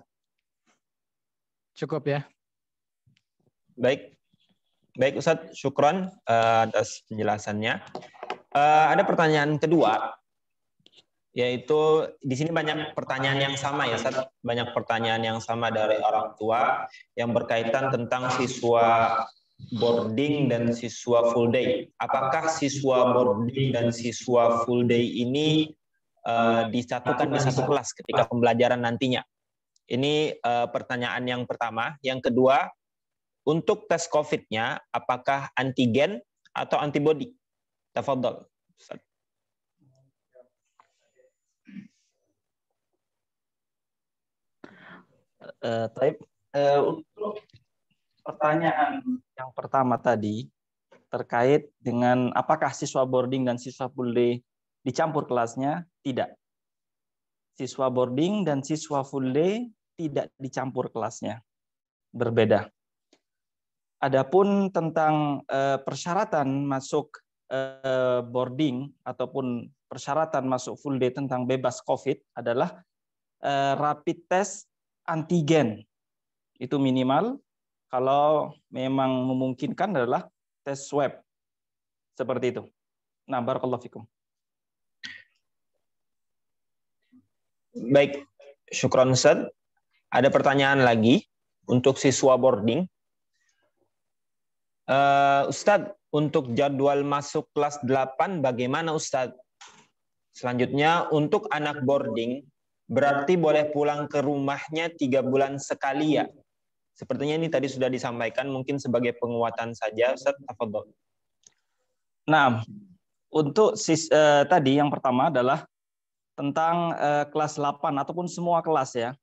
S5: Cukup ya.
S1: Baik Ustadz, syukron atas penjelasannya. Ada pertanyaan kedua. Yaitu di sini banyak pertanyaan yang sama ya, Ustaz. Banyak pertanyaan yang sama dari orang tua yang berkaitan tentang siswa boarding dan siswa full day. Apakah siswa boarding dan siswa full day ini disatukan di satu kelas ketika pembelajaran nantinya? Ini pertanyaan yang pertama. Yang kedua, untuk tes COVID-nya apakah antigen atau antibody? Tafadhol, Ustaz.
S6: Untuk pertanyaan yang pertama tadi terkait dengan apakah siswa boarding dan siswa full day dicampur kelasnya, tidak. Siswa boarding dan siswa full day tidak dicampur kelasnya, berbeda. Adapun tentang persyaratan masuk boarding ataupun persyaratan masuk full day tentang bebas COVID adalah rapid test antigen. Itu minimal. Kalau memang memungkinkan adalah tes swab. Seperti itu. Nah, barakallahu fikum.
S1: Baik, syukron Ustaz. Ada pertanyaan lagi untuk siswa boarding. Ustadz, untuk jadwal masuk kelas 8 bagaimana Ustadz? Selanjutnya, untuk anak boarding, berarti boleh pulang ke rumahnya 3 bulan sekali ya? Sepertinya ini tadi sudah disampaikan, mungkin sebagai penguatan saja, Ustadz. Tafadhol.
S6: Nah, untuk tadi yang pertama adalah tentang kelas 8 ataupun semua kelas ya.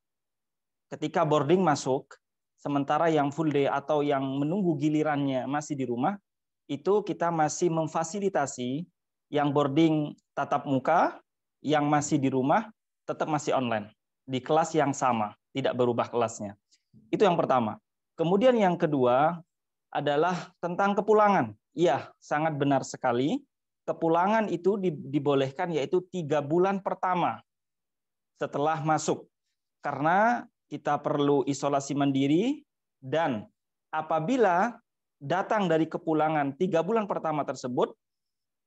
S6: Ketika boarding masuk, sementara yang full day atau yang menunggu gilirannya masih di rumah, itu kita masih memfasilitasi yang boarding tatap muka, yang masih di rumah tetap masih online, di kelas yang sama, tidak berubah kelasnya. Itu yang pertama. Kemudian yang kedua adalah tentang kepulangan. Iya, sangat benar sekali. kepulangan itu dibolehkan yaitu 3 bulan pertama setelah masuk. Karena kita perlu isolasi mandiri, dan apabila datang dari kepulangan 3 bulan pertama tersebut,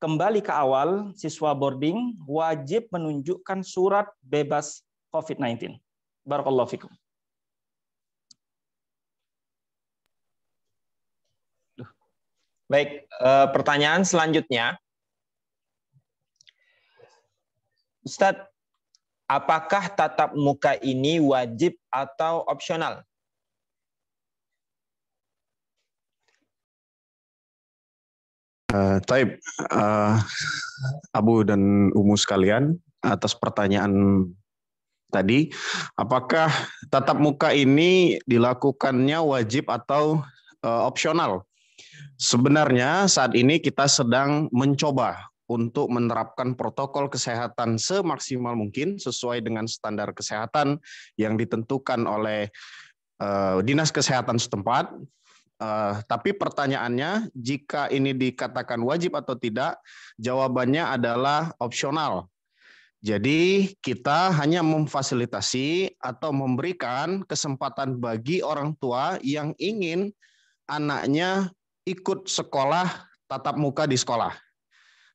S6: kembali ke awal, siswa boarding wajib menunjukkan surat bebas COVID-19. Barakallahu fikum.
S1: Baik, pertanyaan selanjutnya. Ustadz, apakah tatap muka ini wajib atau opsional?
S7: Taib, Abu dan Umu sekalian, atas pertanyaan tadi, apakah tatap muka ini dilakukannya wajib atau opsional? Sebenarnya saat ini kita sedang mencoba untuk menerapkan protokol kesehatan semaksimal mungkin sesuai dengan standar kesehatan yang ditentukan oleh Dinas Kesehatan setempat. Tapi pertanyaannya, jika ini dikatakan wajib atau tidak, jawabannya adalah opsional. Jadi kita hanya memfasilitasi atau memberikan kesempatan bagi orang tua yang ingin anaknya ikut sekolah tatap muka di sekolah.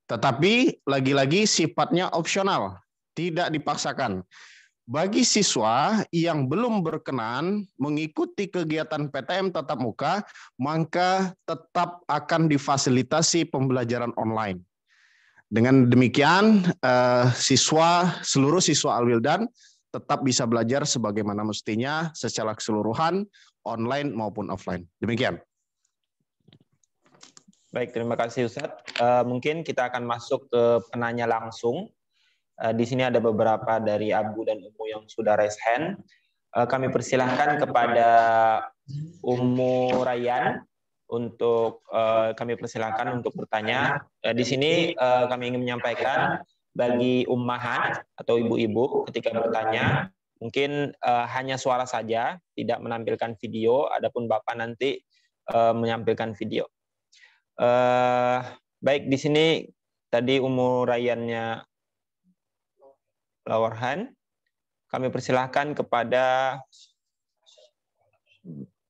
S7: Tetapi lagi-lagi sifatnya opsional, tidak dipaksakan. Bagi siswa yang belum berkenan mengikuti kegiatan PTM tatap muka, maka tetap akan difasilitasi pembelajaran online. Dengan demikian, seluruh siswa Al-Wildan tetap bisa belajar sebagaimana mestinya secara keseluruhan, online maupun offline. Demikian.
S1: Baik, terima kasih Ustadz. Mungkin kita akan masuk ke penanya langsung. Di sini ada beberapa dari Abu dan Umu yang sudah raise hand. Kami persilahkan kepada Ummu Rayyan untuk kami persilahkan untuk bertanya. Di sini kami ingin menyampaikan bagi ummahat atau ibu-ibu ketika bertanya mungkin hanya suara saja, tidak menampilkan video. Adapun Bapak nanti menampilkan video. Baik, di sini tadi Ummu Rayyannya lower hand. Kami persilahkan kepada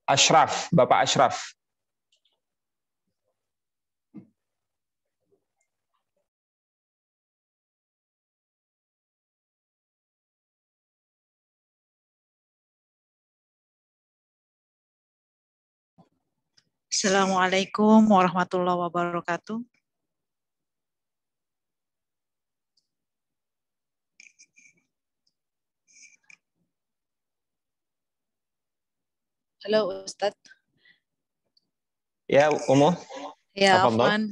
S1: Ashraf, Bapak Ashraf.
S8: Assalamualaikum warahmatullahi wabarakatuh. Halo Ustadz.
S1: Ya, Ummu.
S8: Ya, Afwan,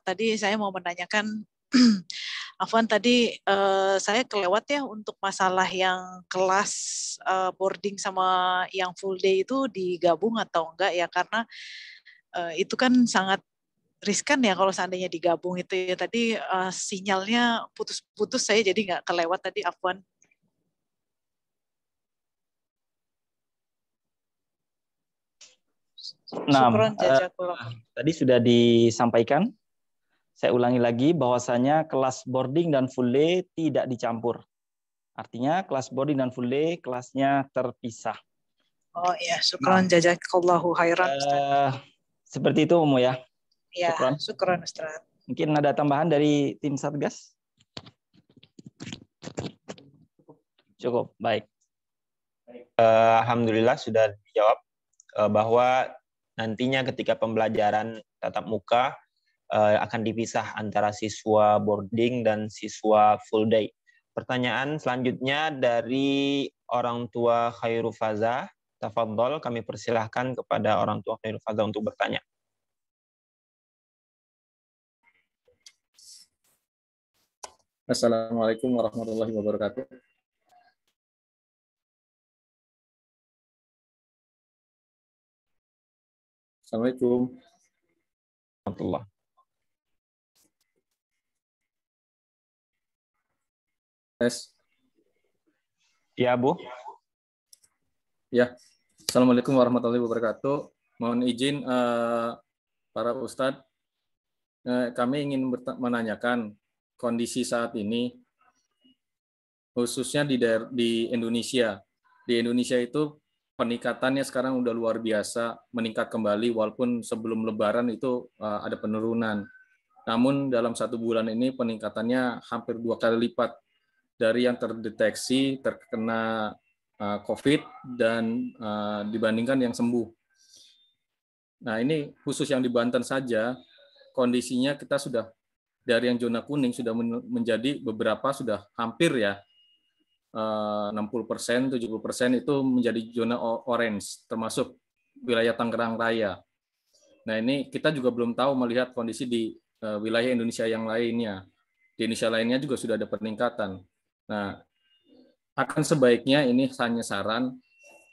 S8: tadi saya mau menanyakan, Afwan tadi saya kelewat ya untuk masalah yang kelas boarding sama yang full day itu digabung atau enggak ya, karena itu kan sangat riskan ya kalau seandainya digabung itu ya. Tadi sinyalnya putus-putus, saya jadi nggak kelewat tadi, Afwan.
S6: Nah, tadi sudah disampaikan. Saya ulangi lagi bahwasanya kelas boarding dan full day tidak dicampur. Artinya kelas boarding dan full day kelasnya terpisah.
S8: Oh iya, syukran, jazakallahu khairan.
S6: Seperti itu Ummu ya.
S8: Ya, syukran Ustaz.
S6: Mungkin ada tambahan dari tim Satgas? Cukup, baik.
S1: Alhamdulillah sudah dijawab bahwa nantinya ketika pembelajaran tatap muka akan dipisah antara siswa boarding dan siswa full day. Pertanyaan selanjutnya dari orang tua Khairu Faza. Tafadhol, kami persilahkan kepada orang tua Khairu Faza untuk bertanya.
S9: Assalamualaikum warahmatullahi wabarakatuh. Assalamualaikum.
S1: Warahmatullah.
S9: Tes.
S1: Ya, Bu.
S9: Ya. Assalamualaikum warahmatullahi wabarakatuh. Mohon izin para ustadz kami ingin menanyakan kondisi saat ini, khususnya di Indonesia. Di Indonesia itu peningkatannya sekarang udah luar biasa, meningkat kembali walaupun sebelum Lebaran itu ada penurunan. Namun dalam 1 bulan ini peningkatannya hampir 2 kali lipat dari yang terdeteksi terkena COVID dan dibandingkan yang sembuh. Nah ini khusus yang di Banten saja, kondisinya kita sudah dari yang zona kuning sudah menjadi beberapa sudah hampir ya 60%, 70% itu menjadi zona orange, termasuk wilayah Tangerang Raya. Nah ini kita juga belum tahu melihat kondisi di wilayah Indonesia yang lainnya. Di Indonesia lainnya juga sudah ada peningkatan. Nah, akan sebaiknya ini hanya saran,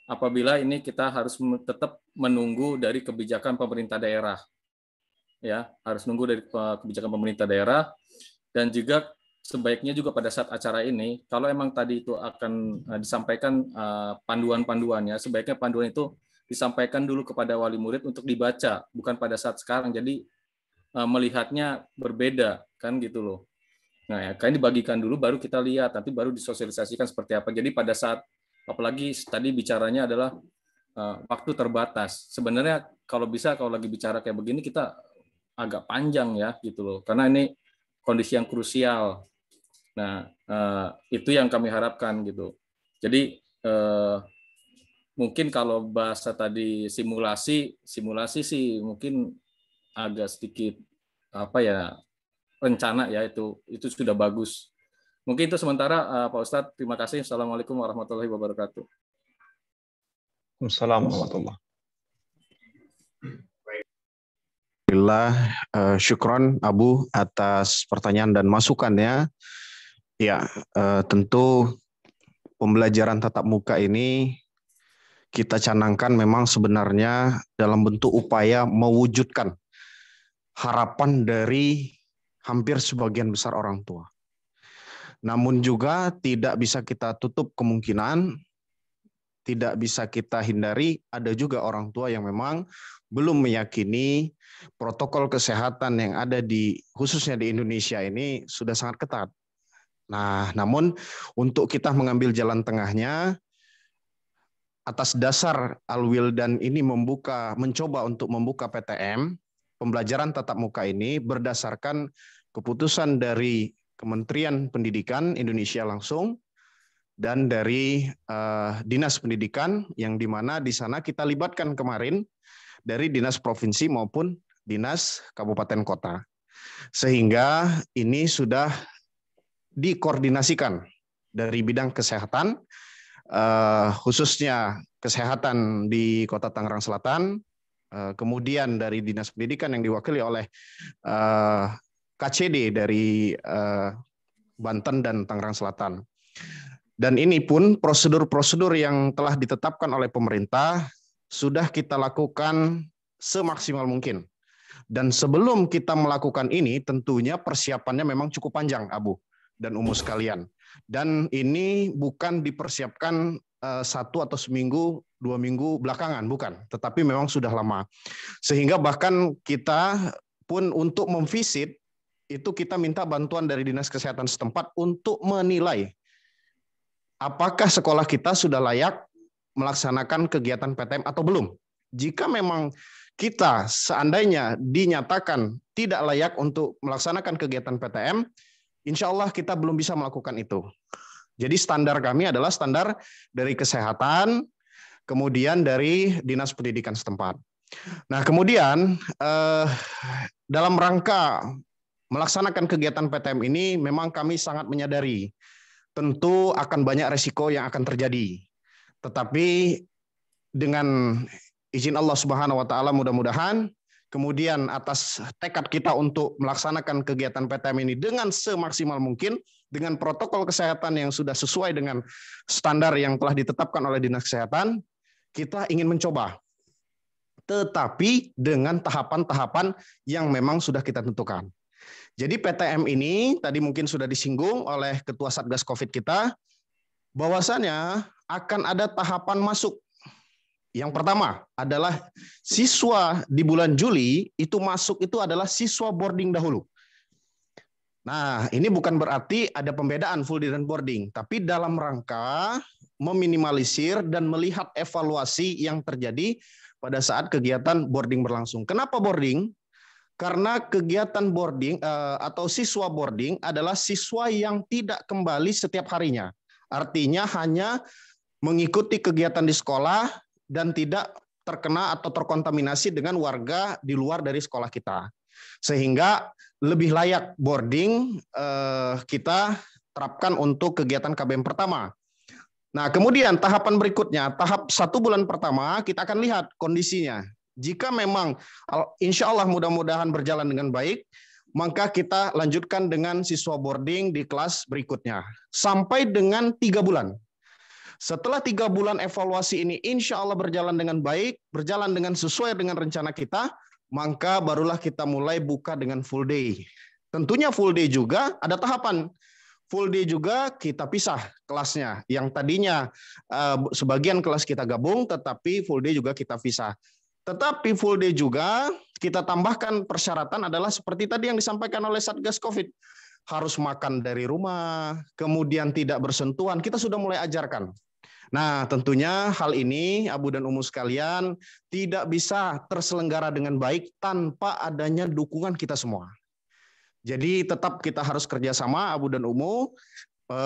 S9: apabila ini kita harus tetap menunggu dari kebijakan pemerintah daerah. Ya, harus nunggu dari kebijakan pemerintah daerah, dan juga sebaiknya juga pada saat acara ini, kalau emang tadi itu akan disampaikan panduan-panduannya, sebaiknya panduan itu disampaikan dulu kepada wali murid untuk dibaca, bukan pada saat sekarang. Jadi melihatnya berbeda, kan gitu loh. Nah, ya, kan dibagikan dulu, baru kita lihat, nanti baru disosialisasikan seperti apa. Jadi pada saat, apalagi tadi bicaranya adalah waktu terbatas. Sebenarnya kalau bisa, kalau lagi bicara kayak begini, kita agak panjang ya, gitu loh. Karena ini kondisi yang krusial. Nah, itu yang kami harapkan gitu. Jadi mungkin kalau bahasa tadi simulasi sih mungkin agak sedikit apa ya, rencana ya, itu sudah bagus. Mungkin itu sementara Pak Ustadz. Terima kasih. Assalamualaikum warahmatullahi wabarakatuh.
S1: Assalamualaikum warahmatullahi
S7: Alhamdulillah, syukron Abu atas pertanyaan dan masukannya. Ya, tentu pembelajaran tatap muka ini kita canangkan memang sebenarnya dalam bentuk upaya mewujudkan harapan dari hampir sebagian besar orang tua. Namun juga tidak bisa kita tutup kemungkinan, tidak bisa kita hindari, ada juga orang tua yang memang belum meyakini protokol kesehatan yang ada khususnya di Indonesia ini sudah sangat ketat. Nah, namun untuk kita mengambil jalan tengahnya, atas dasar Al-Wildan ini mencoba untuk membuka PTM, pembelajaran tatap muka ini berdasarkan keputusan dari Kementerian Pendidikan Indonesia langsung dan dari Dinas Pendidikan, yang dimana di sana kita libatkan kemarin dari Dinas Provinsi maupun Dinas Kabupaten Kota. Sehingga ini sudah dikoordinasikan dari bidang kesehatan, khususnya kesehatan di Kota Tangerang Selatan, kemudian dari Dinas Pendidikan yang diwakili oleh KCD dari Banten dan Tangerang Selatan. Dan ini pun prosedur-prosedur yang telah ditetapkan oleh pemerintah sudah kita lakukan semaksimal mungkin. Dan sebelum kita melakukan ini, tentunya persiapannya memang cukup panjang, Abu dan Umu sekalian. Dan ini bukan dipersiapkan 1 atau seminggu, 2 minggu belakangan, bukan. Tetapi memang sudah lama. Sehingga bahkan kita pun untuk memvisit, itu kita minta bantuan dari Dinas Kesehatan setempat untuk menilai apakah sekolah kita sudah layak melaksanakan kegiatan PTM atau belum. Jika memang kita seandainya dinyatakan tidak layak untuk melaksanakan kegiatan PTM, insya Allah kita belum bisa melakukan itu. Jadi standar kami adalah standar dari kesehatan, kemudian dari Dinas Pendidikan setempat. Nah, kemudian dalam rangka melaksanakan kegiatan PTM ini memang kami sangat menyadari tentu akan banyak resiko yang akan terjadi. Tetapi dengan izin Allah Subhanahu wa taala mudah-mudahan kemudian atas tekad kita untuk melaksanakan kegiatan PTM ini dengan semaksimal mungkin, dengan protokol kesehatan yang sudah sesuai dengan standar yang telah ditetapkan oleh Dinas Kesehatan, kita ingin mencoba. Tetapi dengan tahapan-tahapan yang memang sudah kita tentukan. Jadi PTM ini tadi mungkin sudah disinggung oleh Ketua Satgas COVID kita, bahwasannya akan ada tahapan masuk Yang pertama adalah siswa di bulan Juli itu masuk itu adalah siswa boarding dahulu. Nah, ini bukan berarti ada pembedaan full day dan boarding, tapi dalam rangka meminimalisir dan melihat evaluasi yang terjadi pada saat kegiatan boarding berlangsung. Kenapa boarding? Karena kegiatan boarding atau siswa boarding adalah siswa yang tidak kembali setiap harinya. Artinya hanya mengikuti kegiatan di sekolah dan tidak terkena atau terkontaminasi dengan warga di luar dari sekolah kita. Sehingga lebih layak boarding kita terapkan untuk kegiatan KBM pertama. Nah, kemudian tahapan berikutnya, tahap 1 bulan pertama kita akan lihat kondisinya. Jika memang insya Allah mudah-mudahan berjalan dengan baik, maka kita lanjutkan dengan siswa boarding di kelas berikutnya. Sampai dengan 3 bulan. Setelah 3 bulan evaluasi ini insya Allah berjalan dengan baik, berjalan dengan sesuai dengan rencana kita, maka barulah kita mulai buka dengan full day. Tentunya full day juga ada tahapan. Full day juga kita pisah kelasnya. Yang tadinya sebagian kelas kita gabung, tetapi full day juga kita pisah. Tetapi full day juga kita tambahkan persyaratan adalah seperti tadi yang disampaikan oleh Satgas COVID. Harus makan dari rumah, kemudian tidak bersentuhan, kita sudah mulai ajarkan. Nah, tentunya hal ini, Abu dan Umu sekalian, tidak bisa terselenggara dengan baik tanpa adanya dukungan kita semua. Jadi tetap kita harus kerjasama, Abu dan Umu,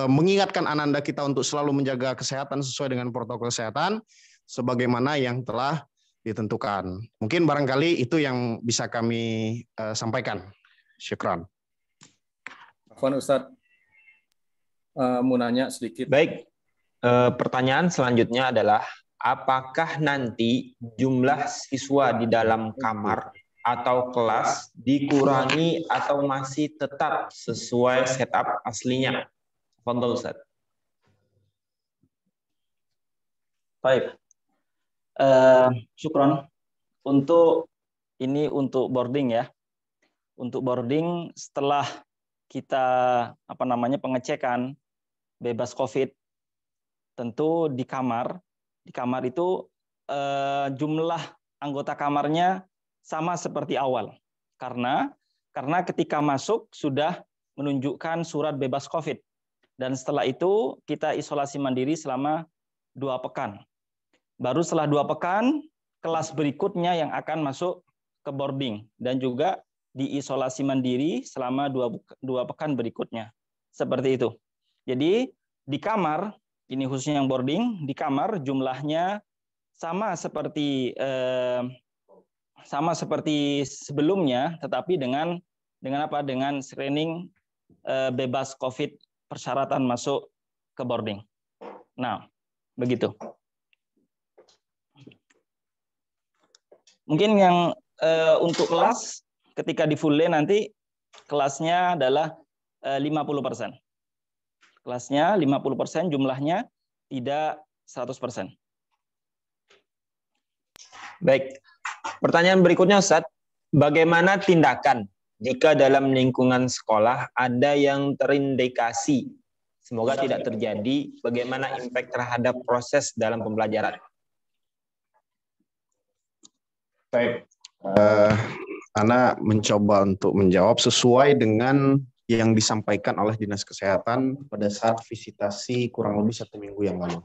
S7: mengingatkan ananda kita untuk selalu menjaga kesehatan sesuai dengan protokol kesehatan, sebagaimana yang telah ditentukan. Mungkin barangkali itu yang bisa kami sampaikan. Syukran.
S9: Afwan Ustadz, mau nanya sedikit.
S1: Baik. Pertanyaan selanjutnya adalah, apakah nanti jumlah siswa di dalam kamar atau kelas dikurangi atau masih tetap sesuai setup aslinya? Fadhol Ustaz.
S6: Baik. Syukron. Untuk untuk boarding ya. Untuk boarding setelah kita pengecekan bebas COVID, tentu di kamar itu jumlah anggota kamarnya sama seperti awal. Karena ketika masuk sudah menunjukkan surat bebas COVID. Dan setelah itu kita isolasi mandiri selama 2 pekan. Baru setelah 2 pekan, kelas berikutnya yang akan masuk ke boarding. Dan juga diisolasi mandiri selama 2 pekan berikutnya. Seperti itu. Jadi di kamar, ini khususnya yang boarding, di kamar jumlahnya sama seperti sebelumnya, tetapi dengan screening bebas COVID, persyaratan masuk ke boarding. Nah, begitu. Mungkin yang untuk kelas, ketika di full day nanti kelasnya adalah 50%. Kelasnya 50%, jumlahnya tidak 100%.
S1: Baik. Pertanyaan berikutnya, Ustaz. Bagaimana tindakan jika dalam lingkungan sekolah ada yang terindikasi, semoga tidak terjadi, bagaimana impact terhadap proses dalam pembelajaran?
S7: Baik. Ana mencoba untuk menjawab sesuai dengan yang disampaikan oleh Dinas Kesehatan pada saat visitasi kurang lebih 1 minggu yang lalu.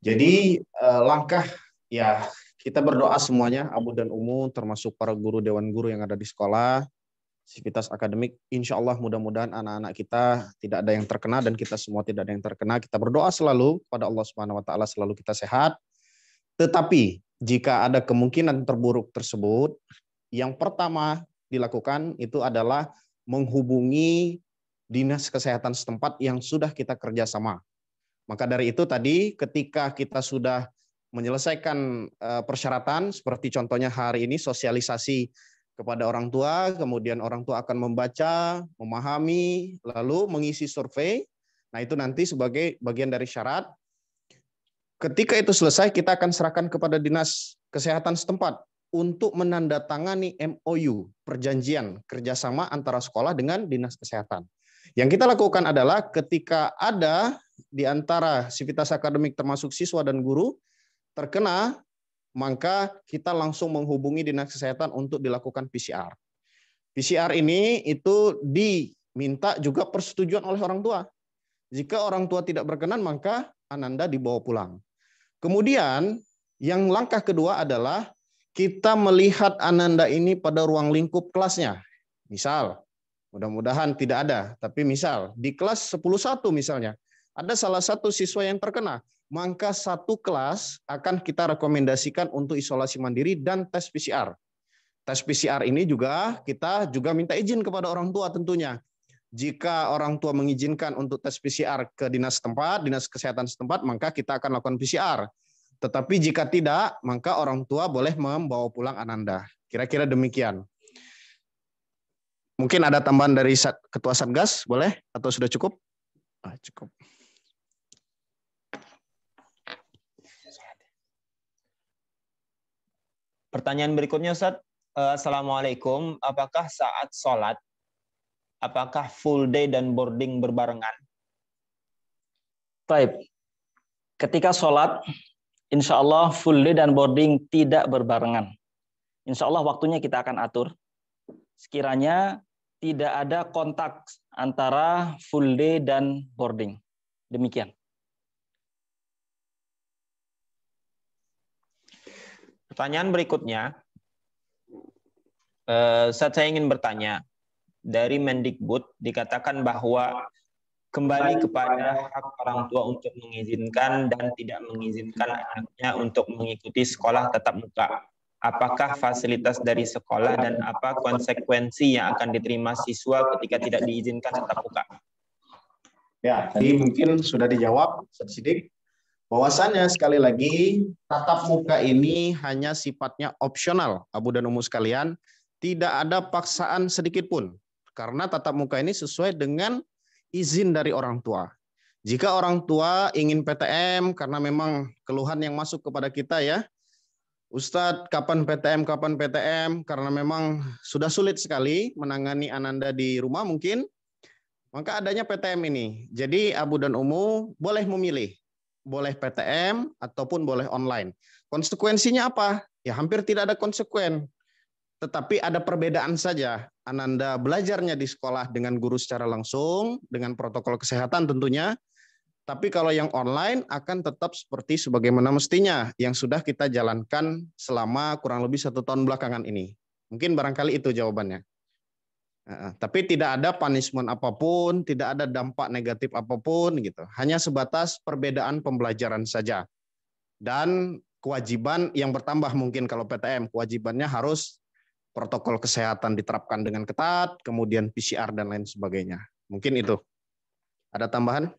S7: Jadi langkah ya kita berdoa semuanya, Abu dan Umu, termasuk para guru, dewan guru yang ada di sekolah, sivitas akademik, insya Allah mudah-mudahan anak-anak kita tidak ada yang terkena dan kita semua tidak ada yang terkena. Kita berdoa selalu pada Allah Subhanahu Wa Taala selalu kita sehat. Tetapi jika ada kemungkinan terburuk tersebut, yang pertama dilakukan itu adalah menghubungi dinas kesehatan setempat yang sudah kita kerjasama. Maka dari itu tadi ketika kita sudah menyelesaikan persyaratan, seperti contohnya hari ini sosialisasi kepada orang tua, kemudian orang tua akan membaca, memahami, lalu mengisi survei. Nah itu nanti sebagai bagian dari syarat. Ketika itu selesai, kita akan serahkan kepada dinas kesehatan setempat untuk menandatangani MOU, perjanjian kerjasama antara sekolah dengan dinas kesehatan. Yang kita lakukan adalah ketika ada di antara sivitas akademik termasuk siswa dan guru terkena maka kita langsung menghubungi dinas kesehatan untuk dilakukan PCR. PCR ini itu diminta juga persetujuan oleh orang tua. Jika orang tua tidak berkenan, maka Ananda dibawa pulang. Kemudian yang langkah kedua adalah kita melihat Ananda ini pada ruang lingkup kelasnya. Misal, mudah-mudahan tidak ada, tapi misal di kelas 10-1 misalnya, ada salah satu siswa yang terkena, maka satu kelas akan kita rekomendasikan untuk isolasi mandiri dan tes PCR. Tes PCR ini juga kita juga minta izin kepada orang tua tentunya. Jika orang tua mengizinkan untuk tes PCR ke dinas setempat, dinas kesehatan setempat, maka kita akan lakukan PCR. Tetapi jika tidak, maka orang tua boleh membawa pulang Ananda. Kira-kira demikian. Mungkin ada tambahan dari Ketua Satgas, boleh? Atau sudah cukup? Cukup.
S1: Pertanyaan berikutnya, Ustaz. Assalamualaikum. Apakah saat sholat, apakah full day dan boarding berbarengan?
S6: Baik. Ketika sholat, insya Allah full day dan boarding tidak berbarengan. Insya Allah waktunya kita akan atur. Sekiranya tidak ada kontak antara full day dan boarding. Demikian.
S1: Pertanyaan berikutnya, saya ingin bertanya, dari Mendikbud dikatakan bahwa kembali kepada hak orang tua untuk mengizinkan dan tidak mengizinkan anaknya untuk mengikuti sekolah tatap muka. Apakah fasilitas dari sekolah dan apa konsekuensi yang akan diterima siswa ketika tidak diizinkan tatap muka?
S7: Ya, tadi mungkin sudah dijawab sedikit. Bahwasannya sekali lagi tatap muka ini hanya sifatnya opsional, Abu dan Umu sekalian, tidak ada paksaan sedikit pun. Karena tatap muka ini sesuai dengan izin dari orang tua. Jika orang tua ingin PTM karena memang keluhan yang masuk kepada kita ya, Ustadz kapan PTM, karena memang sudah sulit sekali menangani Ananda di rumah mungkin, maka adanya PTM ini. Jadi Abu dan Umu boleh memilih. Boleh PTM ataupun boleh online. Konsekuensinya apa? Ya hampir tidak ada konsekuen. Tetapi ada perbedaan saja. Ananda belajarnya di sekolah dengan guru secara langsung, dengan protokol kesehatan tentunya. Tapi kalau yang online akan tetap seperti sebagaimana mestinya yang sudah kita jalankan selama kurang lebih 1 tahun belakangan ini. Mungkin barangkali itu jawabannya. Tapi tidak ada punishment apapun, tidak ada dampak negatif apapun gitu. Hanya sebatas perbedaan pembelajaran saja. Dan kewajiban yang bertambah mungkin kalau PTM, kewajibannya harus protokol kesehatan diterapkan dengan ketat, kemudian PCR dan lain sebagainya. Mungkin itu. Ada tambahan?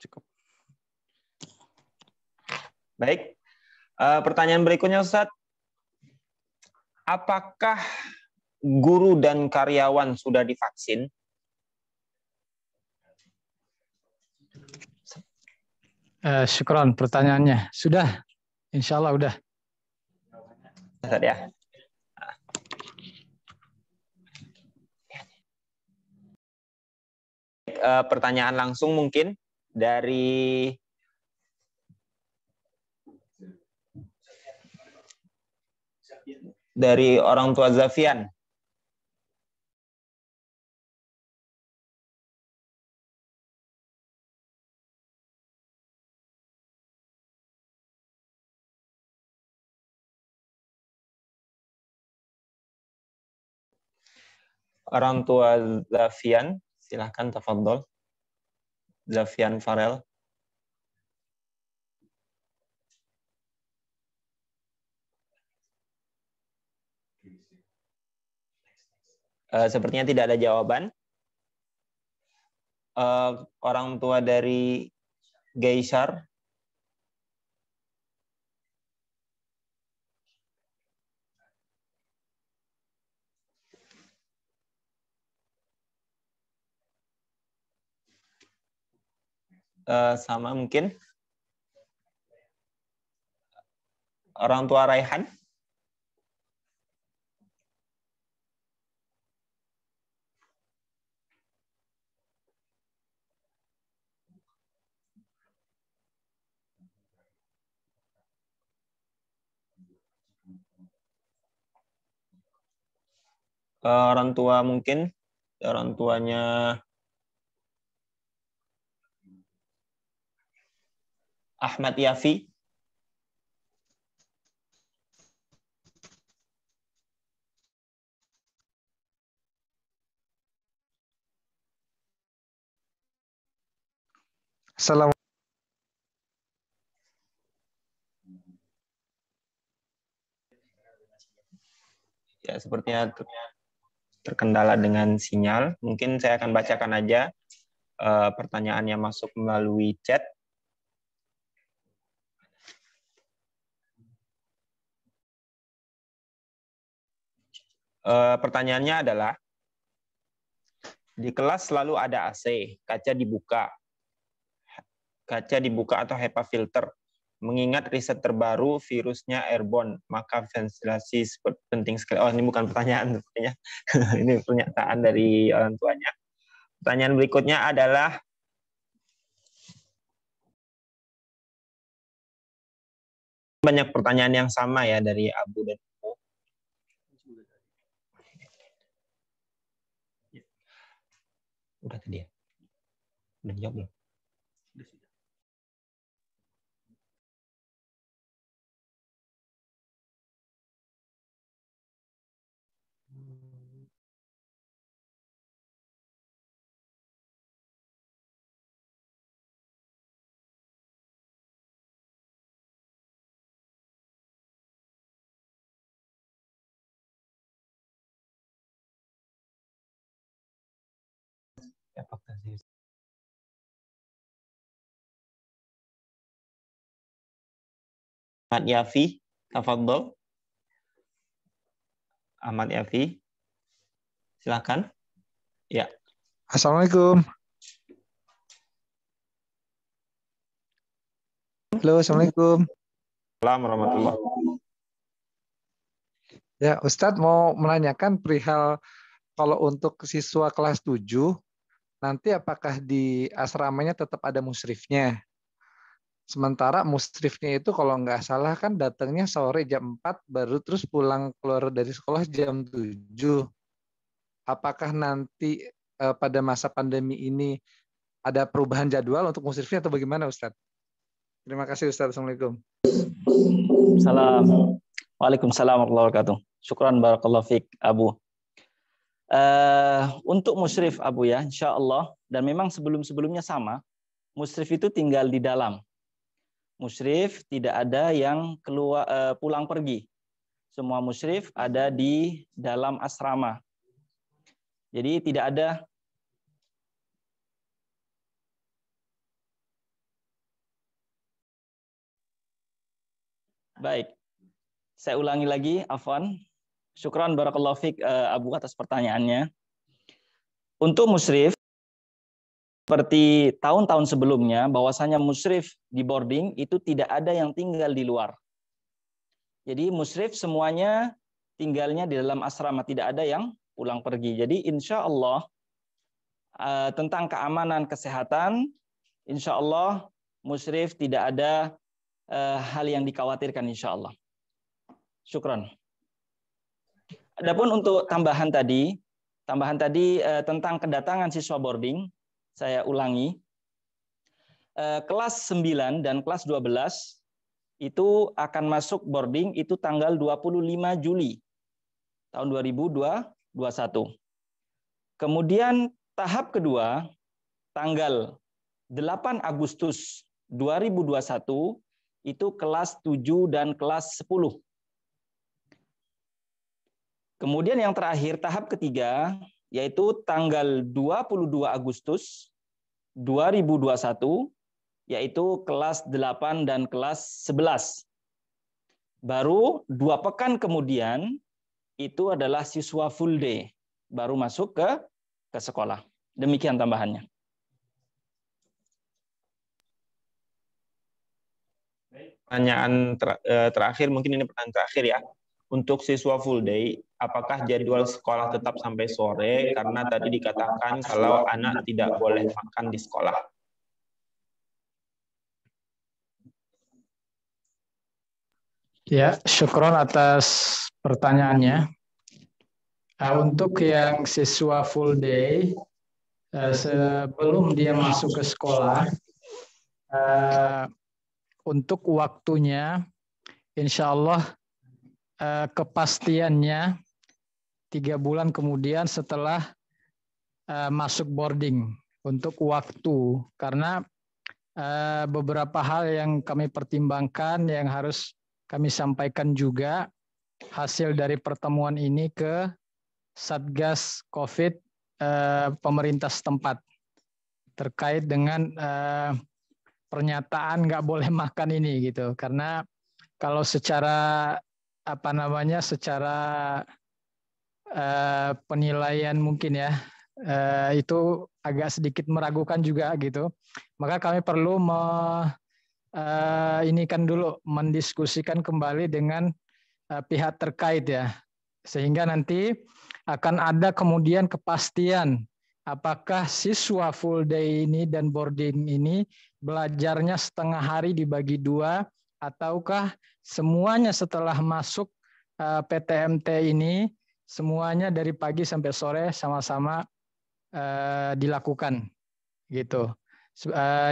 S7: Cukup.
S1: Baik. Pertanyaan berikutnya, Ustadz. Apakah guru dan karyawan sudah divaksin?
S5: Syukron pertanyaannya. Sudah, insya Allah udah.
S1: Ya. Pertanyaan langsung mungkin dari orang tua Zafian. Orang tua Zafian, silahkan tafadhol. Zafian Farel. Sepertinya tidak ada jawaban. Orang tua dari Geisar. Sama mungkin. Orang tua Raihan. Orang tua mungkin, orang tuanya Ahmad Yafi.
S5: Assalamualaikum.
S1: Ya, sepertinya terkendala dengan sinyal. Mungkin saya akan bacakan aja pertanyaan yang masuk melalui chat. Pertanyaannya adalah, di kelas selalu ada AC, kaca dibuka atau HEPA filter. Mengingat riset terbaru virusnya airborne, maka ventilasi penting sekali. Oh, ini bukan pertanyaan sepertinya. Ini pernyataan dari orang tuanya. Pertanyaan berikutnya adalah, banyak pertanyaan yang sama ya dari Abu dan Ibu. Udah tadi ya? Udah jawab belum? Ahmad Yafi, tafadhol. Ahmad Yafi, silakan. Ya.
S5: Assalamualaikum. Halo, Assalamualaikum.
S1: Assalamualaikum warahmatullahi wabarakatuh.
S5: Ya, Ustadz mau menanyakan perihal kalau untuk siswa kelas 7, nanti apakah di asramanya tetap ada musrifnya? Sementara musrifnya itu kalau nggak salah kan datangnya sore jam 4, baru terus pulang keluar dari sekolah jam 7. Apakah nanti pada masa pandemi ini ada perubahan jadwal untuk musrifnya atau bagaimana, Ustadz? Terima kasih, Ustadz. Assalamualaikum.
S6: Salam. Waalaikumsalam warahmatullahi wabarakatuh. Syukran barakallahu fiik, Abu. Untuk musyrif, Abu ya, insya Allah, dan memang sebelum-sebelumnya sama, musyrif itu tinggal di dalam. Musyrif tidak ada yang keluar pulang pergi. Semua musyrif ada di dalam asrama. Jadi tidak ada baik. Saya ulangi lagi, afwan. Syukran barakallahu fiik Abu atas pertanyaannya. Untuk musyrif seperti tahun-tahun sebelumnya, bahwasanya musyrif di boarding itu tidak ada yang tinggal di luar. Jadi musyrif semuanya tinggalnya di dalam asrama, tidak ada yang pulang pergi. Jadi insya Allah tentang keamanan kesehatan, insya Allah musyrif tidak ada hal yang dikhawatirkan insya Allah. Syukran. Adapun untuk tambahan tadi tentang kedatangan siswa boarding, saya ulangi, kelas 9 dan kelas 12 itu akan masuk boarding itu tanggal 25 Juli tahun 2021. Kemudian tahap kedua tanggal 8 Agustus 2021 itu kelas 7 dan kelas 10. Kemudian yang terakhir tahap ketiga yaitu tanggal 22 Agustus 2021 yaitu kelas 8 dan kelas 11. Baru 2 pekan kemudian itu adalah siswa full day baru masuk ke sekolah. Demikian tambahannya.
S1: Pertanyaan terakhir, mungkin ini pertanyaan terakhir ya. Untuk siswa full day, apakah jadwal sekolah tetap sampai sore? Karena tadi dikatakan kalau anak tidak boleh makan di sekolah.
S5: Ya, syukron atas pertanyaannya. Untuk yang siswa full day, sebelum dia masuk ke sekolah, untuk waktunya, insya Allah kepastiannya 3 bulan kemudian setelah masuk boarding untuk waktu, karena beberapa hal yang kami pertimbangkan yang harus kami sampaikan juga hasil dari pertemuan ini ke Satgas COVID pemerintah setempat terkait dengan pernyataan nggak boleh makan ini gitu, karena kalau secara secara penilaian mungkin ya itu agak sedikit meragukan juga gitu, maka kami perlu ini kan dulu mendiskusikan kembali dengan pihak terkait ya, sehingga nanti akan ada kemudian kepastian apakah siswa full day ini dan boarding ini belajarnya setengah hari dibagi 2 ataukah semuanya setelah masuk PTMT ini semuanya dari pagi sampai sore sama-sama dilakukan gitu.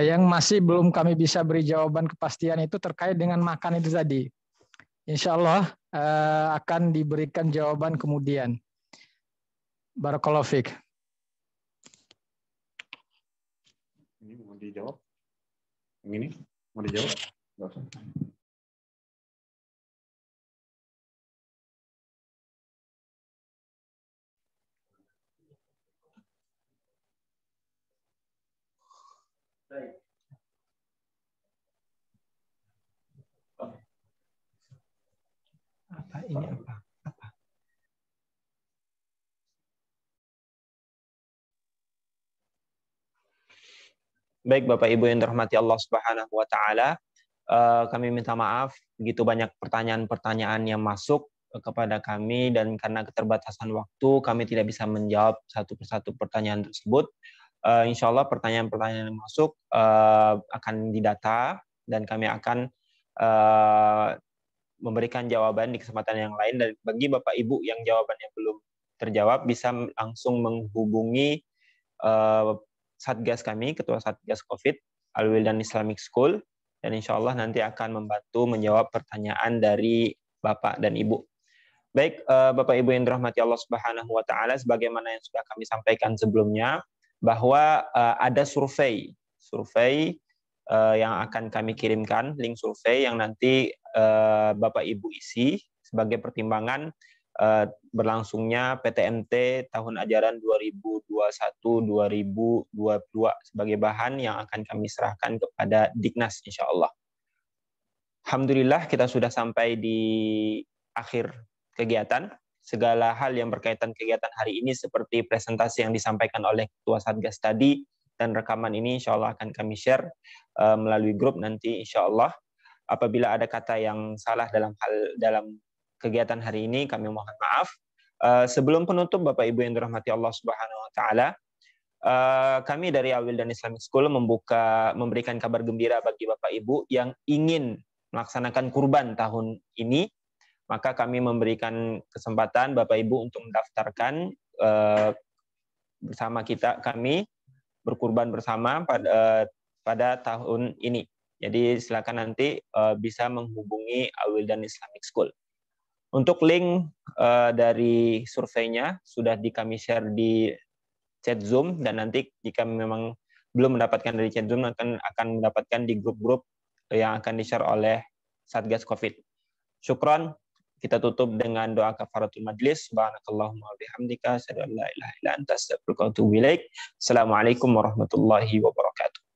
S5: Yang masih belum kami bisa beri jawaban kepastian itu terkait dengan makan itu tadi. Insya Allah akan diberikan jawaban kemudian. Barakallahu fiik.
S7: Ini mau dijawab? Yang ini mau dijawab? Nggak usah.
S1: Apa ini apa? Baik Bapak Ibu yang dirahmati Allah Subhanahu wa taala, kami minta maaf begitu banyak pertanyaan-pertanyaan yang masuk kepada kami, dan karena keterbatasan waktu kami tidak bisa menjawab satu persatu pertanyaan tersebut. Insya Allah pertanyaan-pertanyaan yang masuk akan didata dan kami akan memberikan jawaban di kesempatan yang lain. Dan bagi Bapak Ibu yang jawabannya belum terjawab bisa langsung menghubungi Satgas kami, Ketua Satgas COVID, Al-Wildan Islamic School, dan insya Allah nanti akan membantu menjawab pertanyaan dari Bapak dan Ibu. Baik, Bapak Ibu yang dirahmati Allah Subhanahu wa taala, sebagaimana yang sudah kami sampaikan sebelumnya, bahwa ada survei yang akan kami kirimkan, link survei yang nanti Bapak Ibu isi sebagai pertimbangan berlangsungnya PTMT tahun ajaran 2021-2022 sebagai bahan yang akan kami serahkan kepada Dignas insya Allah. Alhamdulillah kita sudah sampai di akhir kegiatan. Segala hal yang berkaitan kegiatan hari ini seperti presentasi yang disampaikan oleh Ketua Satgas tadi dan rekaman ini insya Allah akan kami share melalui grup nanti insya Allah. Apabila ada kata yang salah dalam kegiatan hari ini, kami mohon maaf. Sebelum penutup, Bapak Ibu yang dirahmati Allah Subhanahu wa taala, kami dari Al-Wildan Islamic School memberikan kabar gembira bagi Bapak Ibu yang ingin melaksanakan kurban tahun ini. Maka kami memberikan kesempatan Bapak Ibu untuk mendaftarkan bersama kami berkurban bersama pada tahun ini. Jadi silakan nanti bisa menghubungi Al-Wildan Islamic School. Untuk link dari surveinya sudah kami share di chat Zoom, dan nanti jika memang belum mendapatkan dari chat Zoom akan mendapatkan di grup-grup yang akan di-share oleh Satgas Covid. Syukron, kita tutup dengan doa kafaratul majlis. Subhanakallahumma wa bihamdika asyhadu an la ilaha illa anta astaghfiruka wa atubu ilaik. Assalamualaikum warahmatullahi wabarakatuh.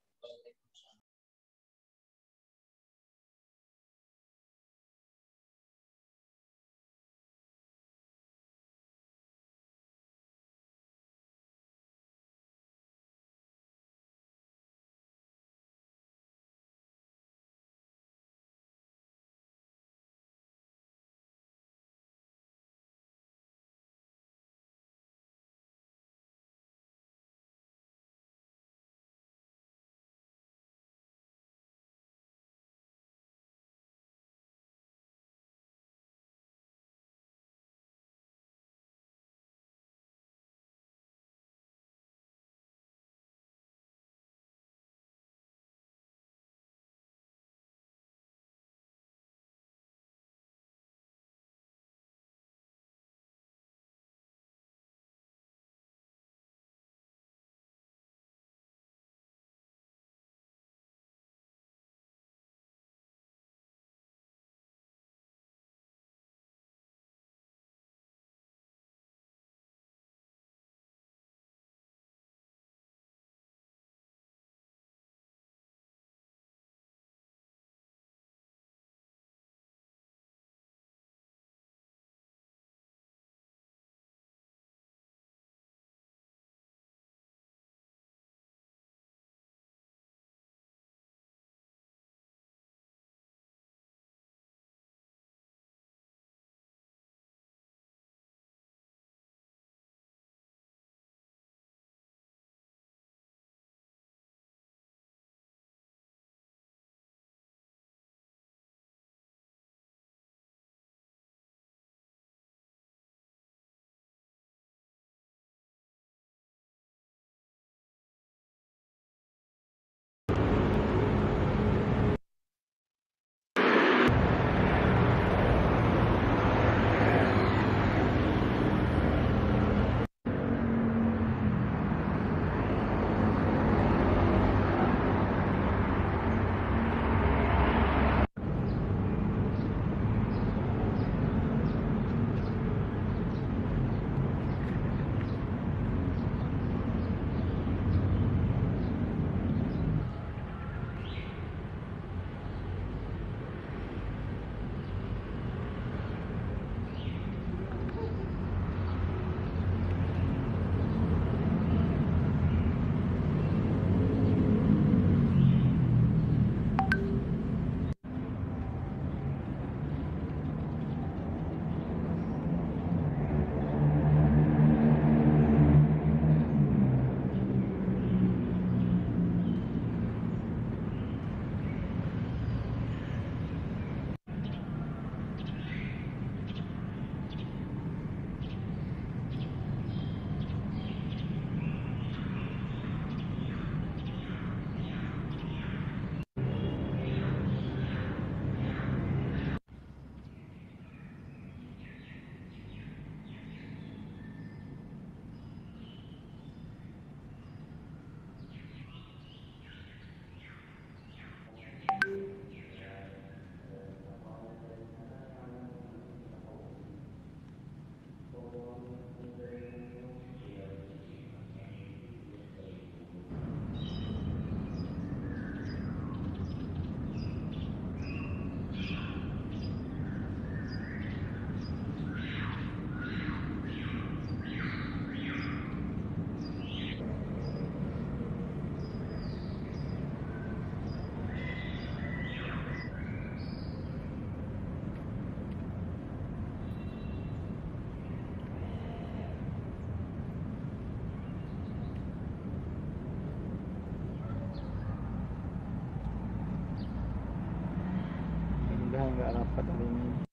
S10: nggak rapat hari ini.